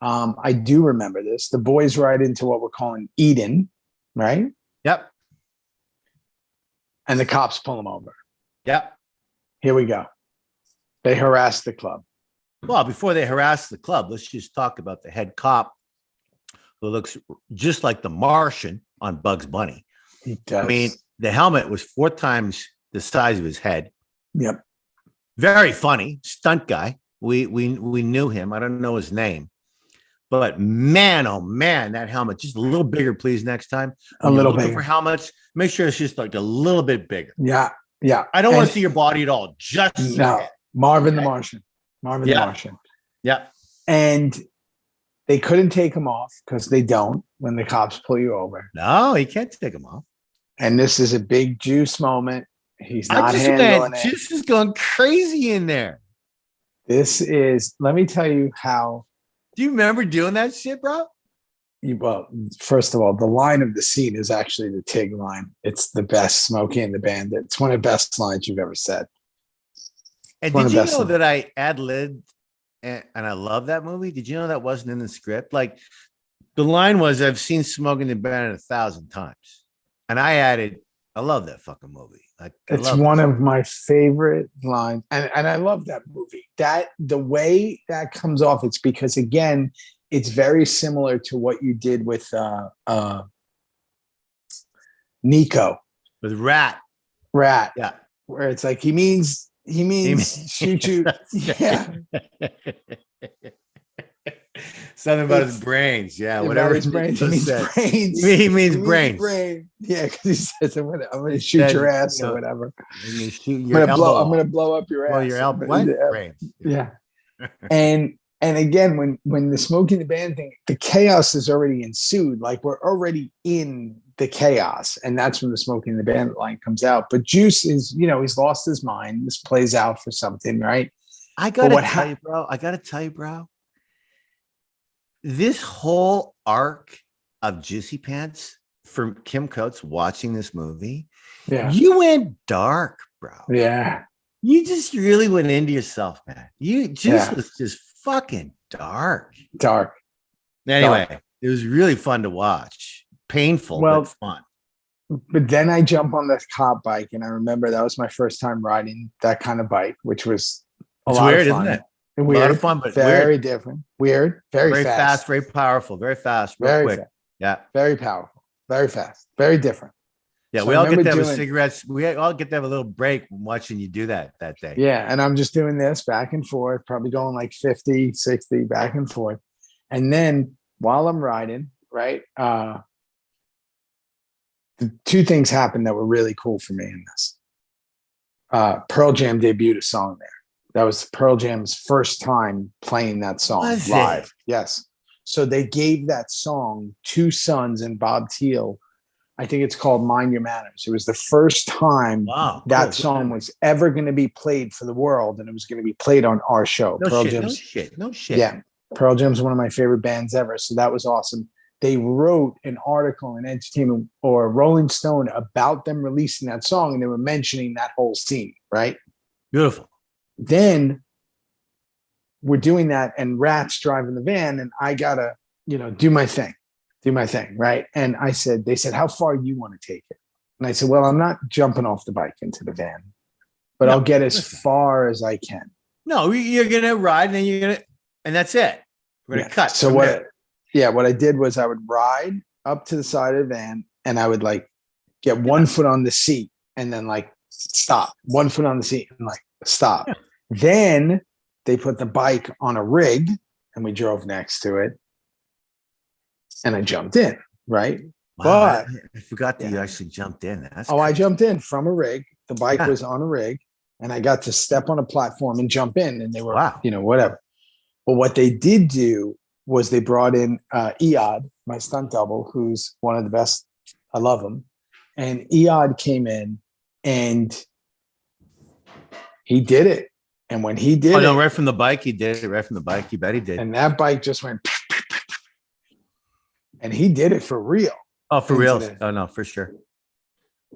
[SPEAKER 2] I do remember this. The boys ride into what we're calling Eden, right?
[SPEAKER 3] Yep.
[SPEAKER 2] And the cops pull them over.
[SPEAKER 3] Yep.
[SPEAKER 2] Here we go. They harass the club.
[SPEAKER 3] Well, before they harass the club, let's just talk about the head cop, who looks just like the Martian on Bugs Bunny.
[SPEAKER 2] He does.
[SPEAKER 3] I mean, the helmet was 4 times the size of his head.
[SPEAKER 2] Yep.
[SPEAKER 3] Very funny stunt guy. We knew him. I don't know his name, but man, oh man, that helmet just a little bigger, please. Next time,
[SPEAKER 2] a little bigger
[SPEAKER 3] for helmets. Make sure it's just like a little bit bigger.
[SPEAKER 2] Yeah.
[SPEAKER 3] I don't want to see your body at all. Just
[SPEAKER 2] Marvin the Martian. The Martian.
[SPEAKER 3] Yeah.
[SPEAKER 2] And they couldn't take him off because they don't when the cops pull you over.
[SPEAKER 3] No, he can't take him off.
[SPEAKER 2] And this is a big Juice moment. He's not handling it.
[SPEAKER 3] Juice is going crazy in there.
[SPEAKER 2] This is, let me tell you how.
[SPEAKER 3] Do you remember doing that shit, bro?
[SPEAKER 2] Well, first of all, the line of the scene is actually the Tig line. It's the best, Smokey and the Bandit. It's one of the best lines you've ever said.
[SPEAKER 3] And did you know that I ad-libbed and I love that movie? Did you know that wasn't in the script? Like, the line was, "I've seen Smokey and the Bandit 1,000 times." And I added, "I love that fucking movie." Like,
[SPEAKER 2] it's one of my favorite lines. And I love that movie. That the way that comes off, it's because, again, it's very similar to what you did with Nico.
[SPEAKER 3] With Rat.
[SPEAKER 2] Yeah. Where it's like he means shoot you. Yeah.
[SPEAKER 3] Something about his brains. Yeah, whatever
[SPEAKER 2] his brains. He means brains.
[SPEAKER 3] He means brains.
[SPEAKER 2] Brain. Yeah, because he says, "I'm gonna shoot your ass," or whatever.
[SPEAKER 3] I'm gonna shoot your elbow.
[SPEAKER 2] I'm gonna blow up your ass.
[SPEAKER 3] Well, your elbow. What? Brains.
[SPEAKER 2] Yeah. And again, when the Smokey and the Band thing, the chaos has already ensued. Like, we're already in the chaos, and that's when the Smokey and the Bandit line comes out. But Juice is, he's lost his mind. This plays out for something, right?
[SPEAKER 3] I gotta tell you, bro. This whole arc of Juicy Pants for Kim Coates watching this movie, you went dark, bro.
[SPEAKER 2] Yeah.
[SPEAKER 3] You just really went into yourself, man. You just was just fucking dark. Anyway, it was really fun to watch. Painful, but fun.
[SPEAKER 2] But then I jump on this cop bike, and I remember that was my first time riding that kind of bike, which was a lot of fun. Isn't it? Weird, a lot of fun, but very different. Weird, very fast,
[SPEAKER 3] very powerful, very fast,
[SPEAKER 2] very
[SPEAKER 3] quick.
[SPEAKER 2] Fast.
[SPEAKER 3] Yeah,
[SPEAKER 2] very powerful, very fast, very different.
[SPEAKER 3] Yeah, so we all get to have cigarettes. We all get to have a little break watching you do that day.
[SPEAKER 2] Yeah, and I'm just doing this back and forth, probably going like 50, 60 back and forth. And then while I'm riding, right, the 2 things happened that were really cool for me in this. Pearl Jam debuted a song there. That was Pearl Jam's first time playing that song live. Yes. So they gave that song to Sons and Bob Thiele. I think it's called Mind Your Manners. It was the first time that song was ever going to be played for the world, and it was going to be played on our show.
[SPEAKER 3] No shit.
[SPEAKER 2] Yeah. Pearl Jam's one of my favorite bands ever. So that was awesome. They wrote an article in Entertainment or Rolling Stone about them releasing that song, and they were mentioning that whole scene, right?
[SPEAKER 3] Beautiful.
[SPEAKER 2] Then we're doing that, and Rat's driving the van, and I gotta, do my thing, right? And they said, how far do you want to take it? And I said, well, I'm not jumping off the bike into the van, but I'll get as far as I can.
[SPEAKER 3] No, you're gonna ride, and then and that's it. We're gonna cut.
[SPEAKER 2] So what I did was I would ride up to the side of the van, and I would like get 1 foot on the seat and then like stop. 1 foot on the seat and like stop. Yeah. Then they put the bike on a rig and we drove next to it. And I jumped in, right?
[SPEAKER 3] Wow, but I forgot that you actually jumped in.
[SPEAKER 2] I jumped in from a rig. The bike was on a rig, and I got to step on a platform and jump in, and they were, whatever. But what they did do was they brought in Eod, my stunt double, who's one of the best. I love him. And Eod came in and he did it. And when he did it,
[SPEAKER 3] right from the bike, he did it. Right from the bike, you bet he did.
[SPEAKER 2] And that bike just went, and he did it for real.
[SPEAKER 3] Oh, for real? Oh no, for sure.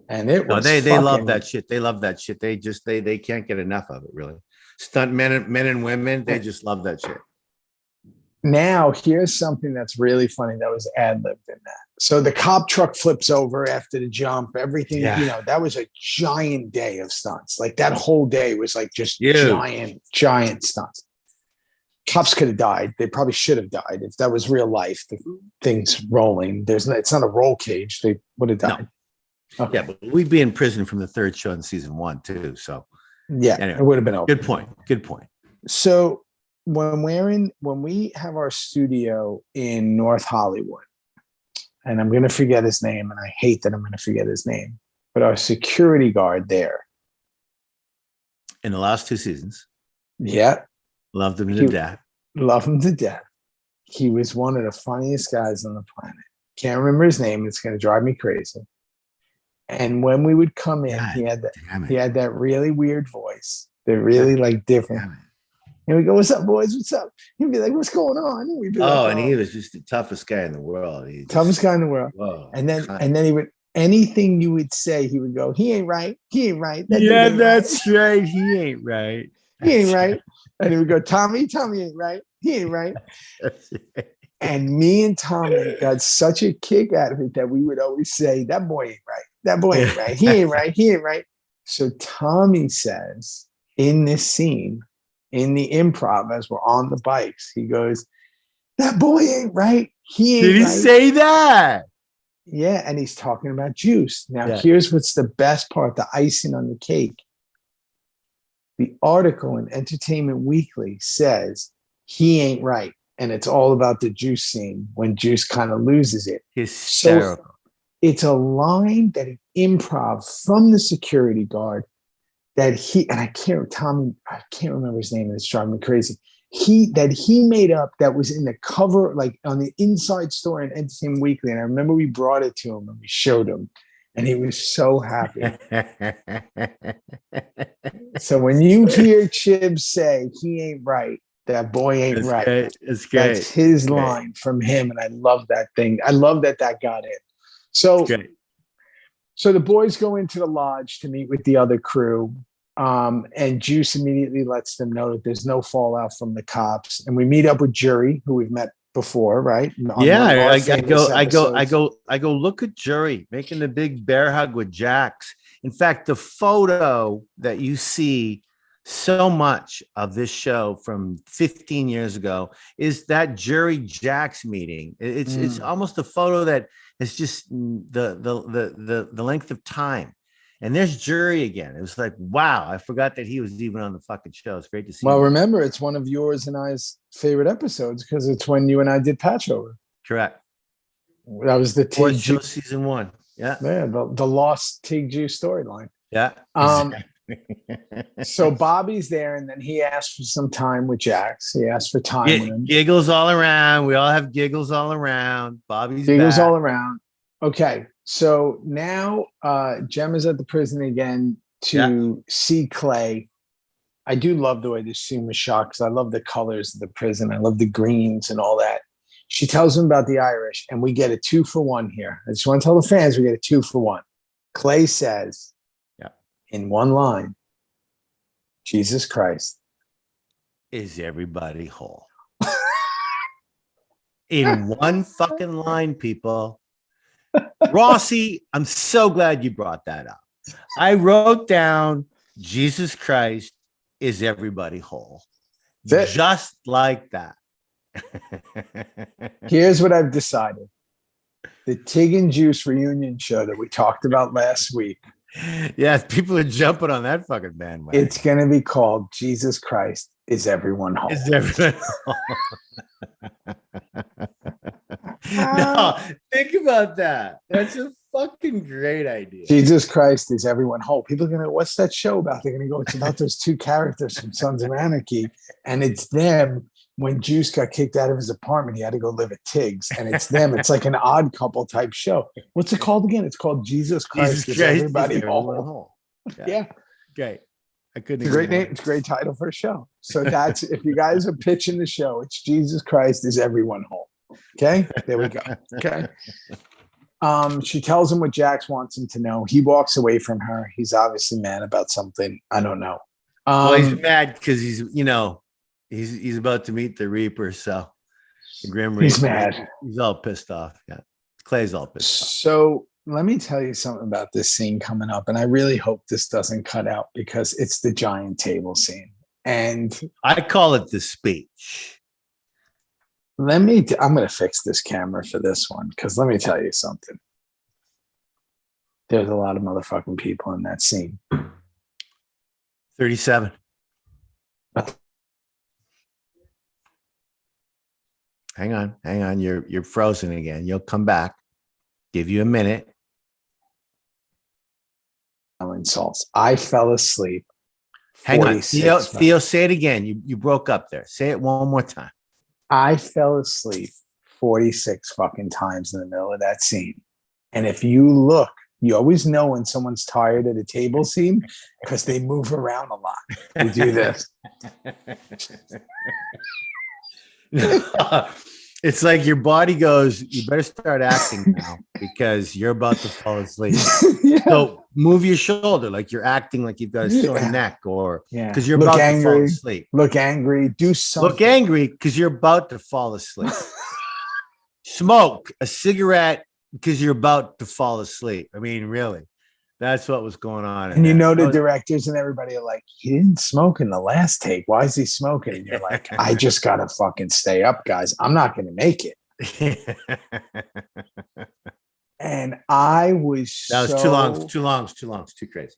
[SPEAKER 2] And it was
[SPEAKER 3] they love that shit. They love that shit. They just they can't get enough of it, really. Stunt men and women, they just love that shit.
[SPEAKER 2] Now, here's something that's really funny that was ad-libbed in that. So the cop truck flips over after the jump, everything, that was a giant day of stunts. Like that whole day was like just giant stunts. Cops could have died. They probably should have died. If that was real life, the thing's rolling. It's not a roll cage. They would have died.
[SPEAKER 3] No. Okay. Yeah, but we'd be in prison from the third show in season 1 too. So
[SPEAKER 2] anyway, it would have been over.
[SPEAKER 3] Good point.
[SPEAKER 2] So when we have our studio in North Hollywood, and I'm going to forget his name, and I hate that I'm going to forget his name, but our security guard there.
[SPEAKER 3] In the last 2 seasons.
[SPEAKER 2] Yeah.
[SPEAKER 3] Loved him to death.
[SPEAKER 2] Love him to death. He was one of the funniest guys on the planet. Can't remember his name. It's going to drive me crazy. And when we would come in, he had that really weird voice. They're really like different. And we go, "What's up, boys? What's up?" He'd be like, "What's going on?" And we'd be like,
[SPEAKER 3] and he was just the toughest guy in the world.
[SPEAKER 2] Toughest guy in the world. Whoa, and then he would, anything you would say, he would go, "He ain't right. He ain't right."
[SPEAKER 3] That's right. He ain't right.
[SPEAKER 2] He ain't right. And he would go, Tommy ain't right. He ain't right. And me and Tommy got such a kick out of it that we would always say, "That boy ain't right. That boy ain't right. He ain't right. He ain't right." So Tommy says in this scene, in the improv, as we're on the bikes, he goes, "That boy ain't right. He ain't right."
[SPEAKER 3] Did he say that?
[SPEAKER 2] Yeah. And he's talking about Juice. Now, here's what's the best part, the icing on the cake. The article in Entertainment Weekly says he ain't right. And it's all about the Juice scene when Juice kind of loses it.
[SPEAKER 3] Hysterical.
[SPEAKER 2] So it's a line that he improv from the security guard that I can't remember his name, and it's driving me crazy. He made up, that was in the cover, like on the inside story in Entertainment Weekly. And I remember we brought it to him and we showed him, and he was so happy. So when you hear Chib say he ain't right, that boy ain't right.
[SPEAKER 3] It's great.
[SPEAKER 2] That's his line from him. And I love that thing. I love that got in. So the boys go into the lodge to meet with the other crew. And Juice immediately lets them know that there's no fallout from the cops. And we meet up with Jury, who we've met before, right?
[SPEAKER 3] I go look at Jury making the big bear hug with Jax. In fact, the photo that you see so much of this show from 15 years ago is that Jury Jax meeting. It's almost a photo that is just the length of time. And there's Jury again. It was like, wow, I forgot that he was even on the fucking show. It's great to see.
[SPEAKER 2] Well, remember, it's one of yours and I's favorite episodes because it's when you and I did Patch Over.
[SPEAKER 3] Correct.
[SPEAKER 2] That was the
[SPEAKER 3] Tig Juice season 1. Yeah.
[SPEAKER 2] Yeah, the lost Tig Juice storyline.
[SPEAKER 3] Yeah.
[SPEAKER 2] So Bobby's there, and then he asked for some time with Jax. He asked for time with him.
[SPEAKER 3] Giggles all around. We all have giggles all around. Bobby's
[SPEAKER 2] giggles
[SPEAKER 3] back.
[SPEAKER 2] all around. Okay. So now Gemma's at the prison again to see Clay. I do love the way this scene was shot because I love the colors of the prison. I love the greens and all that. She tells him about the Irish, and we get a 2-for-1 here. I just want to tell the fans we get a 2-for-1. Clay says, in one line, Jesus Christ.
[SPEAKER 3] Is everybody whole? In one fucking line, people. Rossi, I'm so glad you brought that up. I wrote down, Jesus Christ, is everybody whole? Just like that.
[SPEAKER 2] Here's what I've decided. The Tig and Juice reunion show that we talked about last week.
[SPEAKER 3] Yeah, people are jumping on that fucking bandwagon.
[SPEAKER 2] It's going to be called Jesus Christ, is everyone whole?
[SPEAKER 3] Is everyone whole? No, think about that. That's a fucking great idea.
[SPEAKER 2] Jesus Christ, is everyone whole? People are going to, what's that show about? They're going to go, it's about those two characters from Sons of Anarchy. And it's them. When Juice got kicked out of his apartment, he had to go live at Tig's. And it's them. It's like an Odd Couple type show. What's it called again? It's called Jesus Christ, is everybody whole? Yeah.
[SPEAKER 3] Great. I couldn't.
[SPEAKER 2] It's a great name. It's a great title for a show. So that's, if you guys are pitching the show, it's Jesus Christ, is everyone whole? Okay. There we go. Okay. She tells him what Jax wants him to know. He walks away from her. He's obviously mad about something. I don't know.
[SPEAKER 3] Well, he's mad because he's about to meet the Reaper. So the Grim Reaper.
[SPEAKER 2] He's mad.
[SPEAKER 3] He's all pissed off. Yeah. Clay's all pissed off.
[SPEAKER 2] So let me tell you something about this scene coming up. And I really hope this doesn't cut out because it's the giant table scene. And
[SPEAKER 3] I call it the speech.
[SPEAKER 2] I'm going to fix this camera for this one because let me tell you something. There's a lot of motherfucking people in that scene.
[SPEAKER 3] 37. Hang on. You're frozen again. You'll come back. Give you a minute.
[SPEAKER 2] Insults. I fell asleep.
[SPEAKER 3] Hang on. Theo, say it again. You broke up there. Say it one more time.
[SPEAKER 2] I fell asleep 46 fucking times in the middle of that scene. And if you look, you always know when someone's tired at a table scene because they move around a lot. We do this.
[SPEAKER 3] It's like your body goes, you better start acting now because you're about to fall asleep. Yeah. So move your shoulder like you're acting like you've got a sore neck or because you're about to fall asleep.
[SPEAKER 2] Look angry. Do something.
[SPEAKER 3] Look angry because you're about to fall asleep. Smoke a cigarette because you're about to fall asleep. I mean, really. That's what was going on.
[SPEAKER 2] And the directors and everybody are like, he didn't smoke in the last take. Why is he smoking? And you're like, I just got to fucking stay up, guys. I'm not going to make it. And I was
[SPEAKER 3] That was too long. It's too long. It's too long. It's too crazy.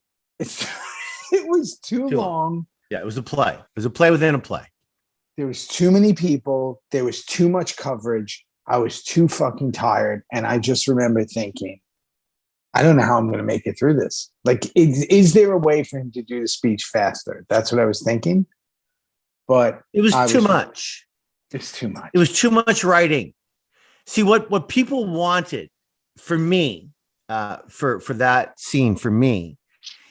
[SPEAKER 2] It was too long.
[SPEAKER 3] Yeah, it was a play. It was a play within a play.
[SPEAKER 2] There was too many people. There was too much coverage. I was too fucking tired. And I just remember thinking, I don't know how I'm going to make it through this. Like, is there a way for him to do the speech faster? That's what I was thinking. But
[SPEAKER 3] it was too much.
[SPEAKER 2] It's too much.
[SPEAKER 3] It was too much writing. See, what people wanted for me, for that scene for me,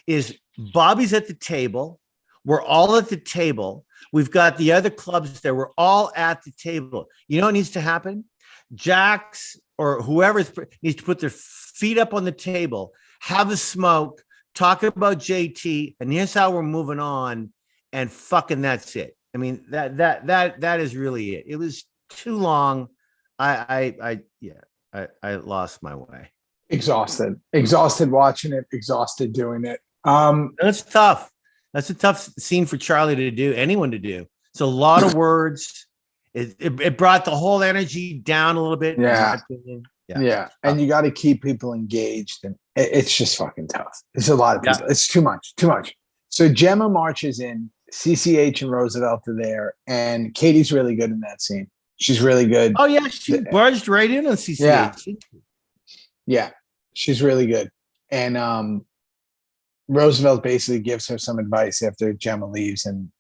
[SPEAKER 3] is Bobby's at the table. We're all at the table. We've got the other clubs there. We're all at the table. You know what needs to happen? Jax or whoever needs to put their feet up on the table, have a smoke, talk about JT, and here's how we're moving on, and fucking that's it. I mean, that is really it. It was too long. I lost my way.
[SPEAKER 2] Exhausted watching it, exhausted doing it.
[SPEAKER 3] That's tough. That's a tough scene for Charlie to do, anyone to do. It's a lot of words. It brought the whole energy down a little bit.
[SPEAKER 2] Yeah. And you got to keep people engaged, and it's just fucking tough. It's a lot of people. It's too much. So Gemma marches in. CCH and Roosevelt are there, and Katie's really good in that scene. She's really good.
[SPEAKER 3] Oh yeah, she barged right in on CCH.
[SPEAKER 2] Yeah, she's really good. And Roosevelt basically gives her some advice after Gemma leaves, and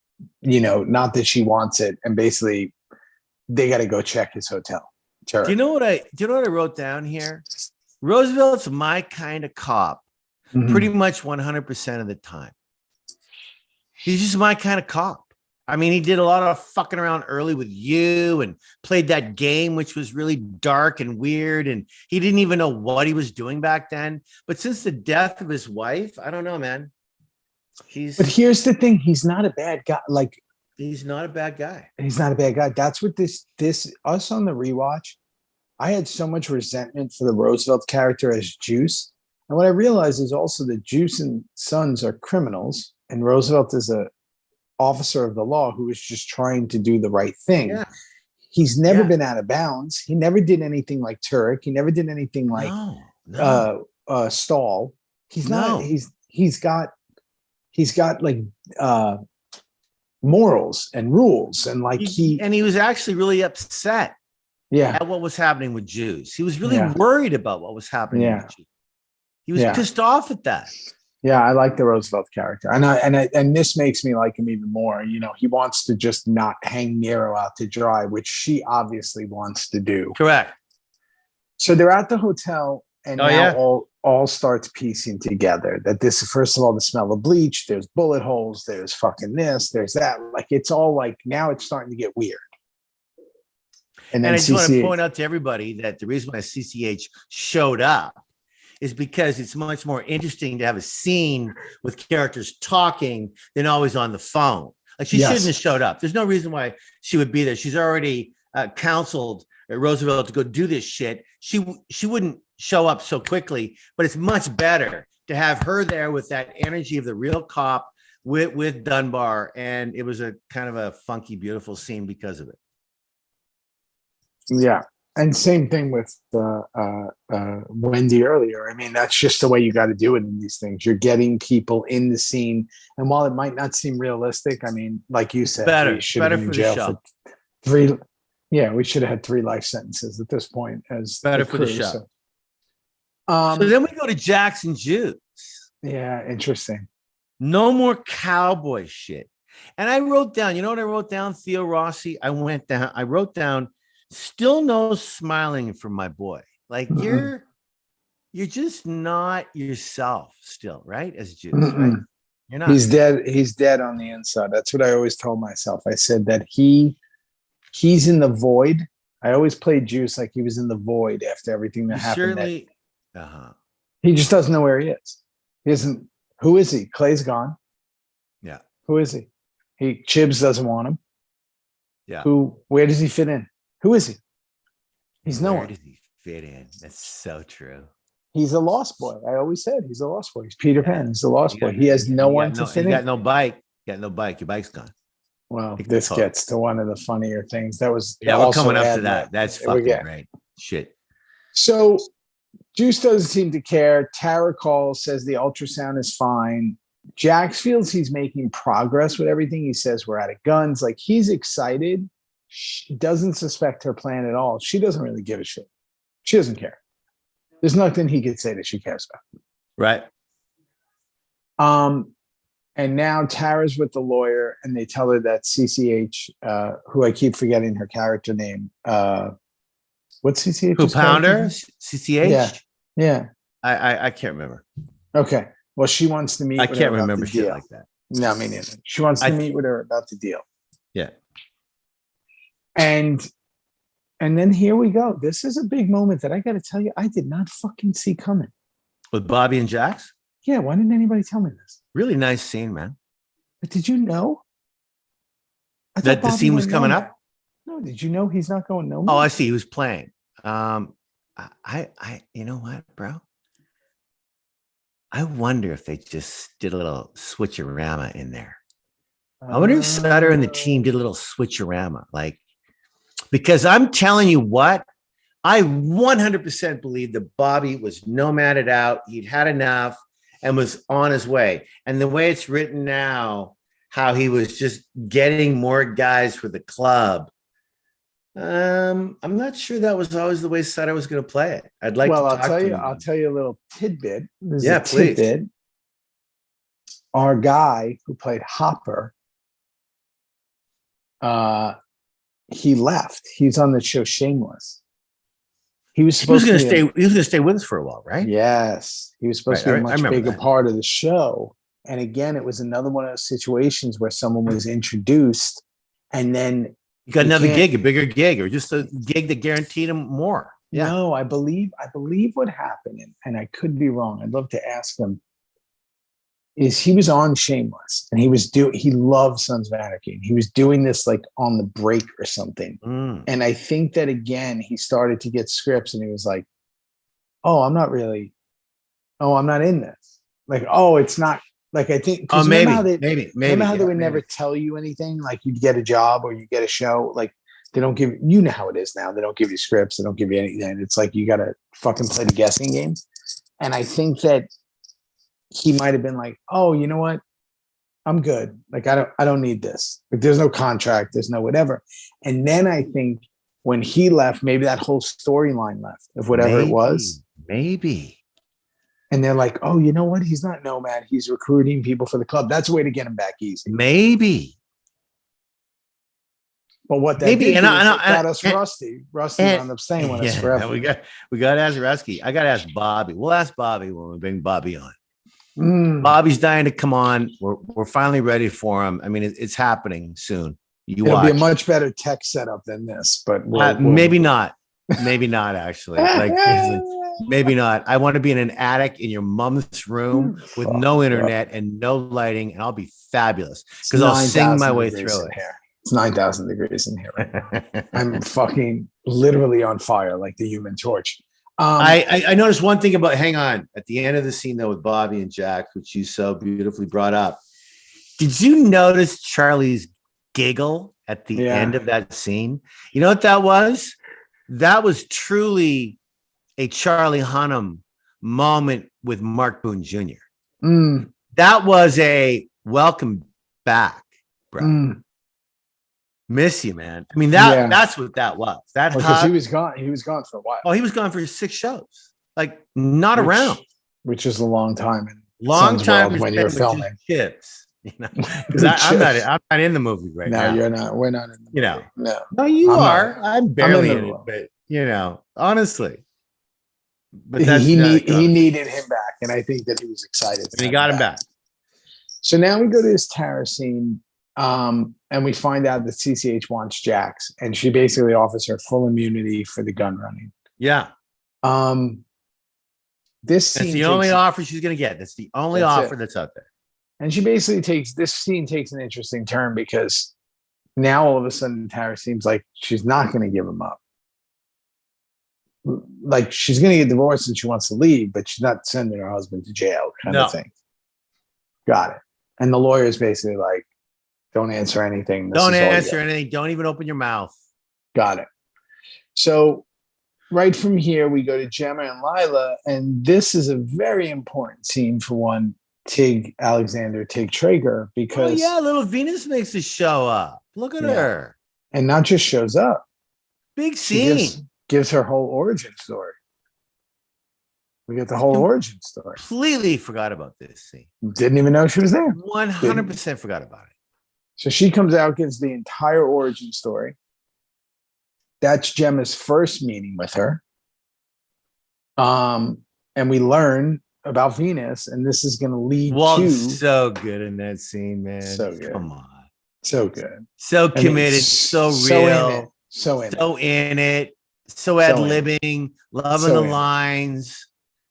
[SPEAKER 2] not that she wants it, and basically they got to go check his hotel. Sure.
[SPEAKER 3] Do you know what I wrote down here? Roosevelt's my kind of cop, pretty much 100% of the time. He's just my kind of cop. I mean, he did a lot of fucking around early with you and played that game, which was really dark and weird. And he didn't even know what he was doing back then. But since the death of his wife, I don't know, man.
[SPEAKER 2] But here's the thing. He's not a bad guy. Like,
[SPEAKER 3] he's not a bad guy.
[SPEAKER 2] He's not a bad guy. That's what us on the rewatch. I had so much resentment for the Roosevelt character as Juice. And what I realized is also that Juice and Sons are criminals. And Roosevelt is a officer of the law who is just trying to do the right thing. Yeah. He's never been out of bounds. He never did anything like Turek. He never did anything like Stahl. He's not. He's got like morals and rules, and like
[SPEAKER 3] he was actually really upset. At what was happening with Jews. He was really worried about what was happening with Jews. He was pissed off at that.
[SPEAKER 2] Yeah, I like the Roosevelt character, and this makes me like him even more. You know, he wants to just not hang Nero out to dry, which she obviously wants to do.
[SPEAKER 3] Correct.
[SPEAKER 2] So they're at the hotel, and now all starts piecing together. That this, first of all, the smell of bleach. There's bullet holes. There's fucking this. There's that. Like it's all like now it's starting to get weird. And then
[SPEAKER 3] I just want to point out to everybody that the reason why CCH showed up is because it's much more interesting to have a scene with characters talking than always on the phone. Like she shouldn't have showed up. There's no reason why she would be there. She's already counseled Roosevelt to go do this shit. She wouldn't show up so quickly, but it's much better to have her there with that energy of the real cop with Dunbar. And it was a kind of a funky, beautiful scene because of it.
[SPEAKER 2] Yeah. And same thing with Wendy earlier. I mean, that's just the way you got to do it in these things. You're getting people in the scene. And while it might not seem realistic, I mean, like you said,
[SPEAKER 3] better for the show.
[SPEAKER 2] We should have had 3 life sentences at this point as
[SPEAKER 3] better for the show. So then we go to Jackson Jews.
[SPEAKER 2] Yeah, interesting.
[SPEAKER 3] No more cowboy shit. And I wrote down, you know what I wrote down? Theo Rossi. I wrote down, still no smiling from my boy. Like you're just not yourself still, right? As Jews, right? You're not.
[SPEAKER 2] He's dead. He's dead on the inside. That's what I always told myself. I said that he's in the void. I always played Juice like he was in the void after everything that happened. He just doesn't know where he is. He isn't. Who is he? Clay's gone.
[SPEAKER 3] Yeah.
[SPEAKER 2] Who is he? Chibs doesn't want him.
[SPEAKER 3] Yeah.
[SPEAKER 2] Where does he fit in? Who is he? He's no one.
[SPEAKER 3] Where does he fit in? That's so true.
[SPEAKER 2] He's a lost boy. I always said he's a lost boy. He's Peter Pan. He's a lost boy. He has no one to fit in.
[SPEAKER 3] You got no bike. You got no bike. Your bike's gone.
[SPEAKER 2] Well, this gets to one of the funnier things. That was
[SPEAKER 3] we're coming up to that. That's fucking right. Shit.
[SPEAKER 2] So Juice doesn't seem to care. Tara calls, says the ultrasound is fine. Jax feels he's making progress with everything. He says we're out of guns. Like he's excited. She doesn't suspect her plan at all. She doesn't really give a shit. She doesn't care. There's nothing he could say that she cares about.
[SPEAKER 3] Right.
[SPEAKER 2] And now Tara's with the lawyer, and they tell her that CCH, who I keep forgetting her character name. What's CCH?
[SPEAKER 3] Who, Pounder? CCH?
[SPEAKER 2] Yeah.
[SPEAKER 3] I can't remember.
[SPEAKER 2] Okay. Well, she wants to meet
[SPEAKER 3] with her. I can't remember shit like that.
[SPEAKER 2] No, me neither. She wants to meet with her about the deal.
[SPEAKER 3] Yeah.
[SPEAKER 2] And then here we go. This is a big moment that I got to tell you, I did not fucking see coming.
[SPEAKER 3] With Bobby and Jax?
[SPEAKER 2] Yeah. Why didn't anybody tell me this?
[SPEAKER 3] Really nice scene, man.
[SPEAKER 2] But did you know
[SPEAKER 3] that the scene was coming up?
[SPEAKER 2] No. Did you know he's not going no?
[SPEAKER 3] Oh, I see. He was playing. I you know what, bro? I wonder if they just did a little switcherama in there. I wonder if Snyder and the team did a little switcherama, like, because I'm telling you what, I 100% believe that Bobby was nomaded out. He'd had enough and was on his way. And the way it's written now, how he was just getting more guys for the club. I'm not sure that was always the way Snyder was going to play it. I'd like to talk to him.
[SPEAKER 2] I'll tell you a little tidbit.
[SPEAKER 3] Please.
[SPEAKER 2] Tidbit. Our guy who played Hopper, he left. He's on the show Shameless. He was going to stay.
[SPEAKER 3] He was going to stay with us for a while, right?
[SPEAKER 2] Yes, he was supposed to be a much bigger part of the show. And again, it was another one of those situations where someone was introduced and then
[SPEAKER 3] you got another gig, a bigger gig, or just a gig that guaranteed him more. Yeah.
[SPEAKER 2] No, I believe what happened, and I could be wrong. I'd love to ask him. Is he was on Shameless, and he loved Sons of Anarchy, and he was doing this like on the break or something. And I think that again, he started to get scripts, and he was like, "Oh, I'm not in this." Like, "Oh, it's not." Like, I think,
[SPEAKER 3] maybe
[SPEAKER 2] remember how they would never tell you anything? Like, you'd get a job or you get a show. Like, they don't give you know how it is now. They don't give you scripts. They don't give you anything. It's like you got to fucking play the guessing game. And I think that he might have been like, "Oh, you know what? I'm good. Like, I don't need this. Like, there's no contract. There's no whatever." And then I think when he left, maybe that whole storyline left of whatever it was.
[SPEAKER 3] Maybe.
[SPEAKER 2] And they're like, "Oh, you know what? He's not Nomad. He's recruiting people for the club. That's a way to get him back easy."
[SPEAKER 3] Maybe.
[SPEAKER 2] But what that
[SPEAKER 3] maybe
[SPEAKER 2] got us Rusty. Rusty wound up staying with us forever.
[SPEAKER 3] We got to ask Rusty. I got to ask Bobby. We'll ask Bobby when we bring Bobby on. Bobby's dying to come on. We're finally ready for him. I mean, it's happening soon. It'll
[SPEAKER 2] be a much better tech setup than this, but
[SPEAKER 3] maybe not. Maybe not actually. Like maybe not. I want to be in an attic in your mom's room with no internet and no lighting, and I'll be fabulous because I'll sing my way through it.
[SPEAKER 2] It's 9,000 degrees in here right now. I'm fucking literally on fire like the Human Torch.
[SPEAKER 3] I noticed one thing about, hang on, at the end of the scene though with Bobby and Jack, which you so beautifully brought up. Did you notice Charlie's giggle at the end of that scene? You know what that was? That was truly a Charlie Hunnam moment with Mark Boone Jr. That was a welcome back, bro. Miss you, man. I mean, that's what that was. That
[SPEAKER 2] because he was gone. He was gone for a while.
[SPEAKER 3] Oh, he was gone for 6 shows. Like not around.
[SPEAKER 2] Which is a long time.
[SPEAKER 3] Long time
[SPEAKER 2] when you're filming.
[SPEAKER 3] Chips, you know, because I'm not in the movie right now.
[SPEAKER 2] No, you're not. We're not in the movie.
[SPEAKER 3] You know,
[SPEAKER 2] no,
[SPEAKER 3] you are. I'm barely in it, but you know, honestly. But
[SPEAKER 2] he needed him back, and I think that he was excited.
[SPEAKER 3] And he got him back.
[SPEAKER 2] So now we go to this Tara scene, and we find out that CCH wants Jax, and she basically offers her full immunity for the gun running.
[SPEAKER 3] Yeah.
[SPEAKER 2] This scene
[SPEAKER 3] that's the only offer she's going to get. That's the only offer that's out there.
[SPEAKER 2] And she basically this scene takes an interesting turn because now all of a sudden Tara seems like she's not going to give him up. Like she's going to get divorced and she wants to leave, but she's not sending her husband to jail kind of thing. Got it. And the lawyer is basically like, don't answer anything.
[SPEAKER 3] Don't answer anything. Don't even open your mouth.
[SPEAKER 2] Got it. So right from here, we go to Gemma and Lila. And this is a very important scene for one, Tig Traeger, because
[SPEAKER 3] little Venus makes a show up. Look at her.
[SPEAKER 2] And not just shows up.
[SPEAKER 3] Big scene.
[SPEAKER 2] Gives her whole origin story. We get the whole origin story.
[SPEAKER 3] Completely forgot about this scene.
[SPEAKER 2] Didn't even know she was there.
[SPEAKER 3] 100% forgot about it.
[SPEAKER 2] So she comes out, gives the entire origin story. That's Gemma's first meeting with her. And we learn about Venus, and this is going to lead to...
[SPEAKER 3] so good in that scene, man.
[SPEAKER 2] So good.
[SPEAKER 3] Come on.
[SPEAKER 2] So good.
[SPEAKER 3] So committed, so real.
[SPEAKER 2] So in it.
[SPEAKER 3] So ad-libbing, loving the lines,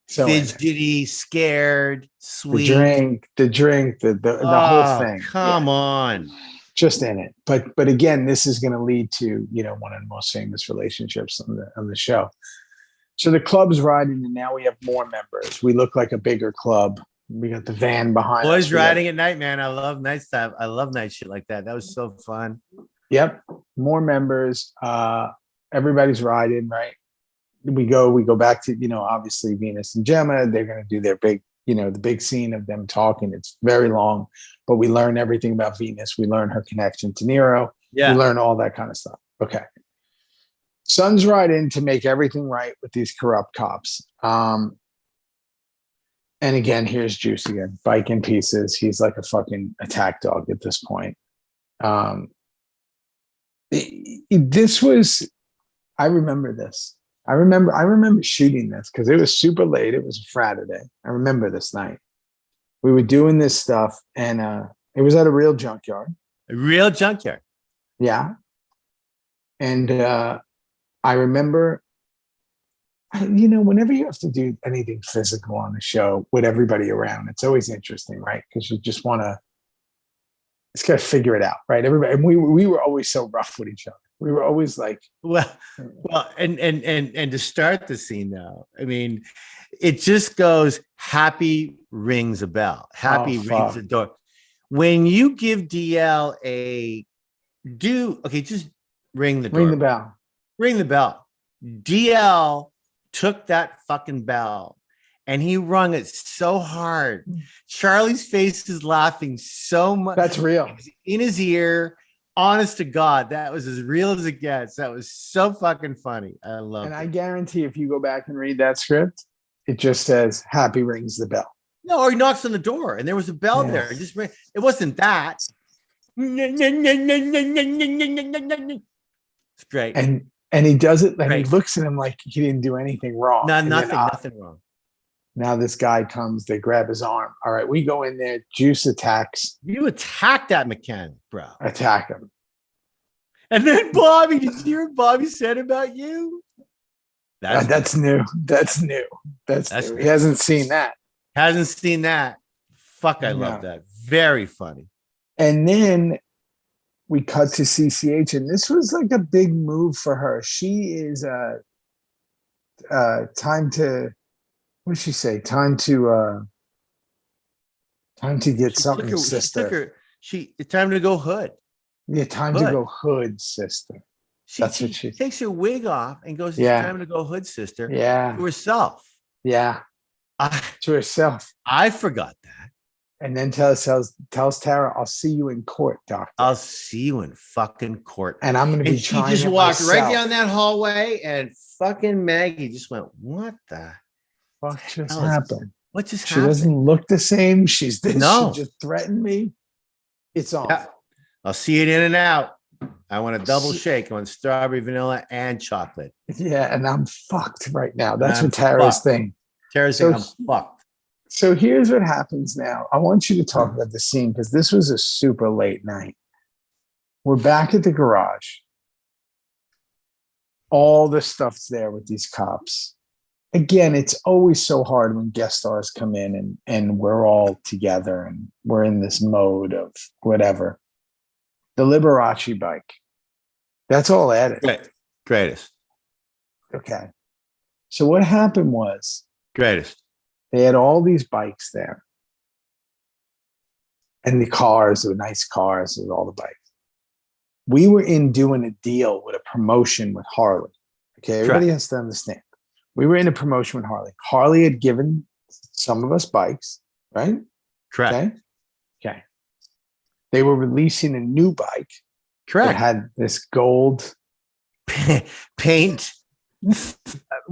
[SPEAKER 3] fidgety, scared, sweet.
[SPEAKER 2] The drink, the whole thing.
[SPEAKER 3] Come on.
[SPEAKER 2] Just in it. But again, this is going to lead to, one of the most famous relationships on the show. So the club's riding, and now we have more members. We look like a bigger club. We got the van behind us.
[SPEAKER 3] Boys riding at night, man. I love night stuff. I love night shit like that. That was so fun.
[SPEAKER 2] Yep. More members. Everybody's riding, right? We go back to, obviously Venus and Gemma. They're going to do their big, the big scene of them talking. It's very long, but we learn everything about Venus. We learn her connection to Nero. Yeah. We learn all that kind of stuff. Okay. Sons ride in to make everything right with these corrupt cops. And again, here's Juice again, bike in pieces. He's like a fucking attack dog at this point. I remember this. I remember shooting this because it was super late. It was a Friday. I remember this night. we were doing this stuff, and it was at a real junkyard.
[SPEAKER 3] A real junkyard.
[SPEAKER 2] Yeah. And I remember, whenever you have to do anything physical on the show with everybody around, it's always interesting, right? Because you just want to, it's got to figure it out, right? Everybody, and we were always so rough with each other. We were always like,
[SPEAKER 3] well, and to start the scene now, I mean, it just goes, happy rings a bell. Happy rings a door. When you give DL just ring the door.
[SPEAKER 2] Ring the bell.
[SPEAKER 3] Ring the bell. DL took that fucking bell and he rung it so hard. Charlie's face is laughing so much.
[SPEAKER 2] That's real.
[SPEAKER 3] In his ear. Honest to God, that was as real as it gets. That was so fucking funny. I love it.
[SPEAKER 2] And I guarantee if you go back and read that script, it just says happy rings the bell.
[SPEAKER 3] No, or he knocks on the door and there was a bell there. It wasn't that. It's great.
[SPEAKER 2] And he does it, and he looks at him like he didn't do anything wrong.
[SPEAKER 3] Nothing wrong.
[SPEAKER 2] Now this guy comes, they grab his arm. All right, we go in there. Juice attacks.
[SPEAKER 3] You attack that mechanic, bro.
[SPEAKER 2] Attack him.
[SPEAKER 3] And then Bobby, did you hear what Bobby said about you?
[SPEAKER 2] That's new. That's new. That's new. He hasn't seen that.
[SPEAKER 3] Hasn't seen that. Fuck, I love that. Very funny.
[SPEAKER 2] And then we cut to CCH, and this was like a big move for her. She is time to. What did she say? Time to get something, sister.
[SPEAKER 3] It's time to go hood.
[SPEAKER 2] Yeah, time to go hood, sister. That's what she
[SPEAKER 3] takes her wig off and goes, it's time to go hood, sister.
[SPEAKER 2] Yeah.
[SPEAKER 3] To herself.
[SPEAKER 2] Yeah. To herself.
[SPEAKER 3] I forgot that.
[SPEAKER 2] And then tells Tara, I'll see you in court, doctor.
[SPEAKER 3] I'll see you in fucking court.
[SPEAKER 2] And I'm going to be trying.
[SPEAKER 3] She just walked right down that hallway, and fucking Maggie just went, what the
[SPEAKER 2] fuck just happened?
[SPEAKER 3] What just happened?
[SPEAKER 2] She doesn't look the same. She's this.
[SPEAKER 3] No.
[SPEAKER 2] She just threatened me. It's on.
[SPEAKER 3] Yeah. I'll see it in and out. I want a double shake. I want strawberry, vanilla, and chocolate.
[SPEAKER 2] Yeah, and I'm fucked right now. That's what Tara's thing.
[SPEAKER 3] Tara's saying I'm fucked.
[SPEAKER 2] So here's what happens now. I want you to talk about the scene because this was a super late night. We're back at the garage. All the stuff's there with these cops. Again, it's always so hard when guest stars come in and we're all together and we're in this mode of whatever. The Liberace bike. That's all added.
[SPEAKER 3] Greatest.
[SPEAKER 2] Okay. So what happened was
[SPEAKER 3] greatest.
[SPEAKER 2] They had all these bikes there. And the cars, the nice cars, and all the bikes. We were doing a deal with a promotion with Harley. Okay, everybody has to understand. We were in a promotion with Harley. Harley had given some of us bikes, right?
[SPEAKER 3] Correct.
[SPEAKER 2] Okay. They were releasing a new bike.
[SPEAKER 3] Correct.
[SPEAKER 2] That had this gold
[SPEAKER 3] paint. What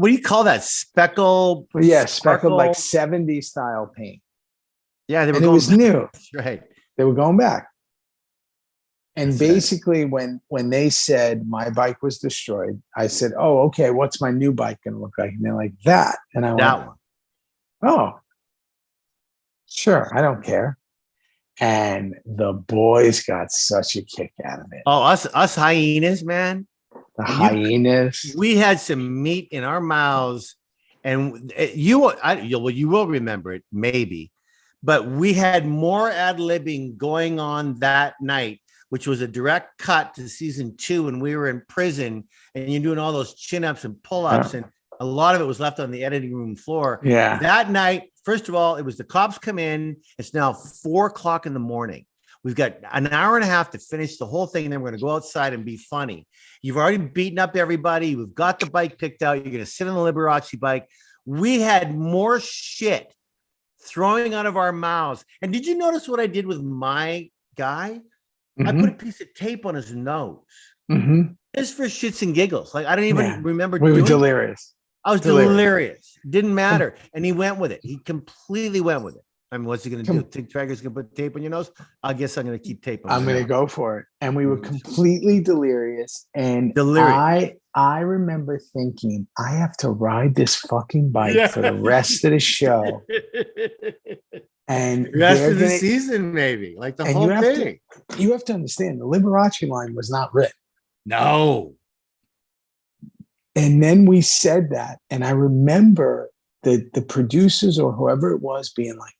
[SPEAKER 3] do you call that? Speckle?
[SPEAKER 2] Yeah, speckled like 70s style paint.
[SPEAKER 3] Yeah, they were
[SPEAKER 2] and
[SPEAKER 3] going
[SPEAKER 2] it was
[SPEAKER 3] back.
[SPEAKER 2] new.
[SPEAKER 3] That's right.
[SPEAKER 2] They were going back. And
[SPEAKER 3] That's
[SPEAKER 2] basically, when they said my bike was destroyed, I said, "Oh, okay. What's my new bike going to look like?" And they're like, "That." And I went, "Oh, sure. I don't care." And the boys got such a kick out of it.
[SPEAKER 3] Oh, us hyenas, man.
[SPEAKER 2] The hyenas.
[SPEAKER 3] We had some meat in our mouths, and you will remember it, maybe. But we had more ad-libbing going on that night, which was a direct cut to season 2 when we were in prison and you're doing all those chin-ups and pull-ups, and a lot of it was left on the editing room floor.
[SPEAKER 2] Yeah.
[SPEAKER 3] That night, first of all, it was the cops come in. It's now 4:00 in the morning. We've got an hour and a half to finish the whole thing, and then we're going to go outside and be funny. You've already beaten up everybody. We've got the bike picked out. You're going to sit on the Liberace bike. We had more shit throwing out of our mouths. And did you notice what I did with my guy?
[SPEAKER 2] Mm-hmm.
[SPEAKER 3] I put a piece of tape on his nose.
[SPEAKER 2] Mm-hmm.
[SPEAKER 3] Just for shits and giggles. Like, I don't even remember.
[SPEAKER 2] We were delirious.
[SPEAKER 3] I was delirious. Didn't matter. And he went with it. He completely went with it. I mean, what's he going to do? Think Traeger's going to put tape on your nose? I guess I'm going to keep tape on.
[SPEAKER 2] I'm going to go for it. And we were completely delirious. And I remember thinking, I have to ride this fucking bike for the rest of the show. And
[SPEAKER 3] rest of the season, maybe. Like the whole thing.
[SPEAKER 2] You have to understand, the Liberace line was not written.
[SPEAKER 3] No.
[SPEAKER 2] And then we said that. And I remember the producers or whoever it was being like,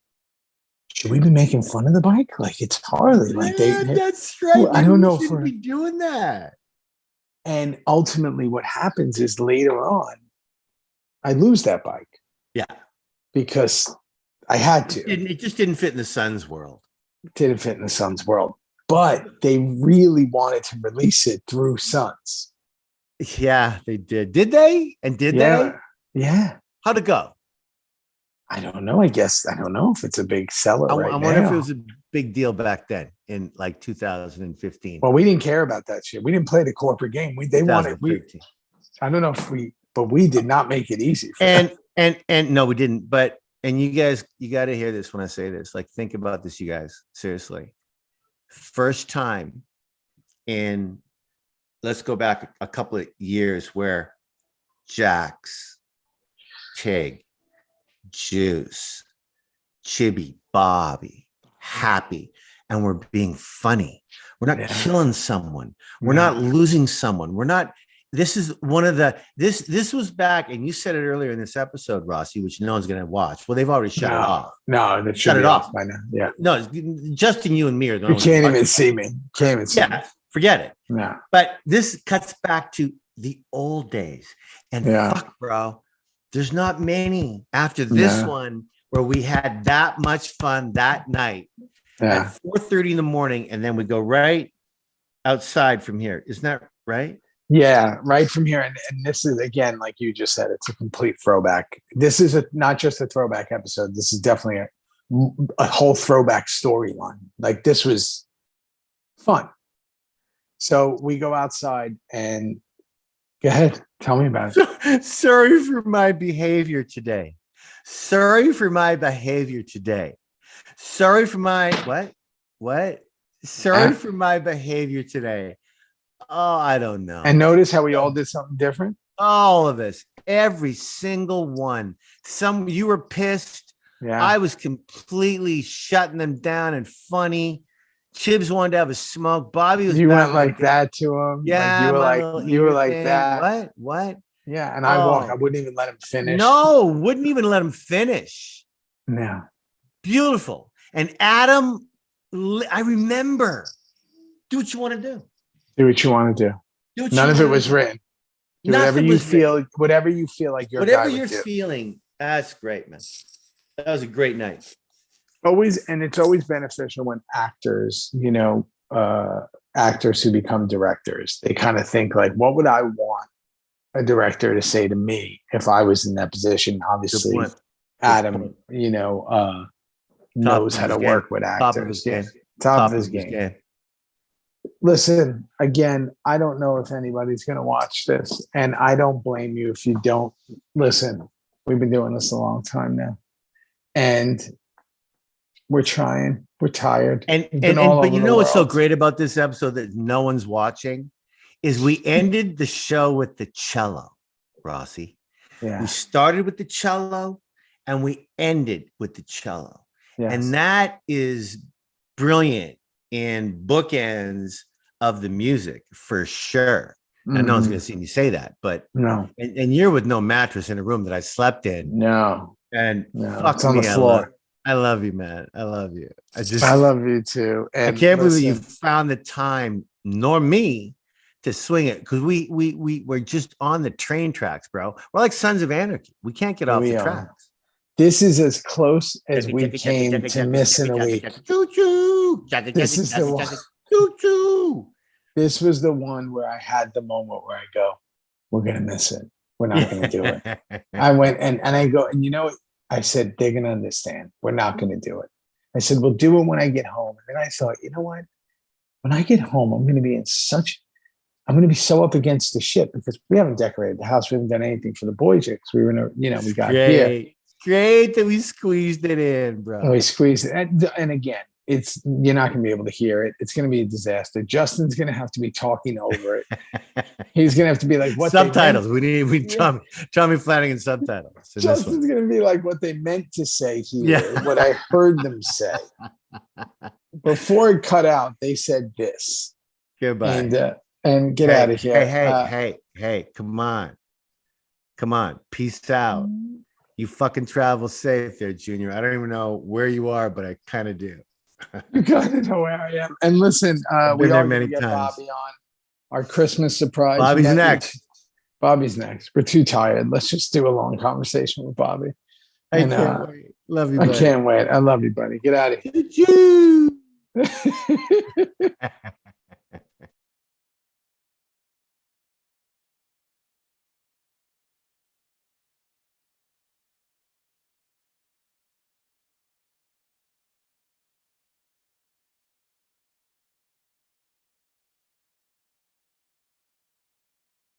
[SPEAKER 2] should we be making fun of the bike? Like, it's Harley. Like
[SPEAKER 3] that's right.
[SPEAKER 2] Well, I don't know if
[SPEAKER 3] we're be doing that.
[SPEAKER 2] And ultimately, what happens is later on, I lose that bike.
[SPEAKER 3] Yeah,
[SPEAKER 2] because I had to.
[SPEAKER 3] It just didn't fit in the Suns world.
[SPEAKER 2] It didn't fit in the Suns world, but they really wanted to release it through Suns.
[SPEAKER 3] Yeah, they did. Did they? And did they?
[SPEAKER 2] Yeah.
[SPEAKER 3] How'd it go?
[SPEAKER 2] I don't know. I don't know if it's a big seller. I
[SPEAKER 3] wonder if it was a big deal back then in like 2015.
[SPEAKER 2] Well, we didn't care about that shit. We didn't play the corporate game. They wanted. I don't know if but we did not make it easy.
[SPEAKER 3] And no, we didn't. But you guys, you got to hear this when I say this. Like, think about this, you guys. Seriously, first time in. Let's go back a couple of years where Jax, Tig, Juice, Chibi, Bobby, Happy, and we're being funny. We're not killing someone. We're not losing someone. We're not. This is one of the. This was back, and you said it earlier in this episode, Rossi, which no one's going to watch. Well, they've already shut it off.
[SPEAKER 2] No, they
[SPEAKER 3] shut it off
[SPEAKER 2] by now. Yeah.
[SPEAKER 3] No, Justin, you and me are the
[SPEAKER 2] only. You can't even see me. Can't even see me.
[SPEAKER 3] Forget it.
[SPEAKER 2] No.
[SPEAKER 3] But this cuts back to the old days, and fuck, bro. There's not many after this one where we had that much fun that night at 4:30 in the morning, and then we go right outside from here. Isn't that right?
[SPEAKER 2] Yeah, right from here. And this is, again, like you just said, it's a complete throwback. This is not just a throwback episode. This is definitely a whole throwback storyline. Like, this was fun. So we go outside and go ahead. Tell me about it.
[SPEAKER 3] Sorry for my behavior today. Sorry for my behavior today. Sorry for my what? Sorry for my behavior today. Oh, I don't know.
[SPEAKER 2] And notice how we all did something different.
[SPEAKER 3] All of us, every single one. You were pissed.
[SPEAKER 2] Yeah.
[SPEAKER 3] I was completely shutting them down and funny. Chibs wanted to have a smoke. Bobby was.
[SPEAKER 2] You went like that to him.
[SPEAKER 3] Yeah,
[SPEAKER 2] you were like that.
[SPEAKER 3] What?
[SPEAKER 2] Yeah, and I walked. I wouldn't even let him finish.
[SPEAKER 3] No, wouldn't even let him finish.
[SPEAKER 2] No.
[SPEAKER 3] Beautiful. And Adam, I remember. Do what you want to do.
[SPEAKER 2] Do what you want to do. None of it was written. Whatever you feel like you're
[SPEAKER 3] feeling. That's great, man. That was a great night.
[SPEAKER 2] It's always beneficial when actors who become directors, they kind of think like, what would I want a director to say to me if I was in that position? Obviously, Adam, knows how to work with actors. Top of his game. Listen, again, I don't know if anybody's going to watch this, and I don't blame you if you don't. Listen, we've been doing this a long time now, and we're trying. We're tired.
[SPEAKER 3] But you know what's so great about this episode that no one's watching is we ended the show with the cello, Rossi.
[SPEAKER 2] Yeah.
[SPEAKER 3] We started with the cello and we ended with the cello. Yes. And that is brilliant in bookends of the music for sure. Mm-hmm. And no one's going to see me say that, but
[SPEAKER 2] no.
[SPEAKER 3] And you're with no mattress in a room that I slept in.
[SPEAKER 2] No.
[SPEAKER 3] And
[SPEAKER 2] fuck it's on the floor.
[SPEAKER 3] I love you, man. I love you.
[SPEAKER 2] I love you too. And
[SPEAKER 3] I can't believe you found the time, nor me, to swing it, because we're just on the train tracks, bro. We're like Sons of Anarchy. We can't get off the tracks.
[SPEAKER 2] This is as close as we came to missing a week. This is the one. This was the one where I had the moment where I go, we're gonna miss it. We're not gonna do it. I went and I go, and I said, they're going to understand. We're not going to do it. I said, we'll do it when I get home. And then I thought, you know what? When I get home, I'm going to be so up against the shit because we haven't decorated the house. We haven't done anything for the boys yet because we were we got here.
[SPEAKER 3] Great that we squeezed it in, bro.
[SPEAKER 2] We squeezed it. And again, you're not going to be able to hear it. It's going to be a disaster. Justin's going to have to be talking over it. He's going to have to be like, what
[SPEAKER 3] subtitles. We need Tommy Flanagan subtitles.
[SPEAKER 2] Justin's going to be like what they meant to say here, what I heard them say. Before it cut out, they said this.
[SPEAKER 3] Goodbye.
[SPEAKER 2] And get out of here.
[SPEAKER 3] Hey, come on. Peace out. You fucking travel safe there, Junior. I don't even know where you are, but I kind of do.
[SPEAKER 2] You kind of know where I am. And listen, we are going to get Bobby on our Christmas surprise.
[SPEAKER 3] Bobby's next.
[SPEAKER 2] We're too tired. Let's just do a long conversation with Bobby.
[SPEAKER 3] I can't wait. Love you, buddy.
[SPEAKER 2] I can't wait. I love you, buddy. Get out of here.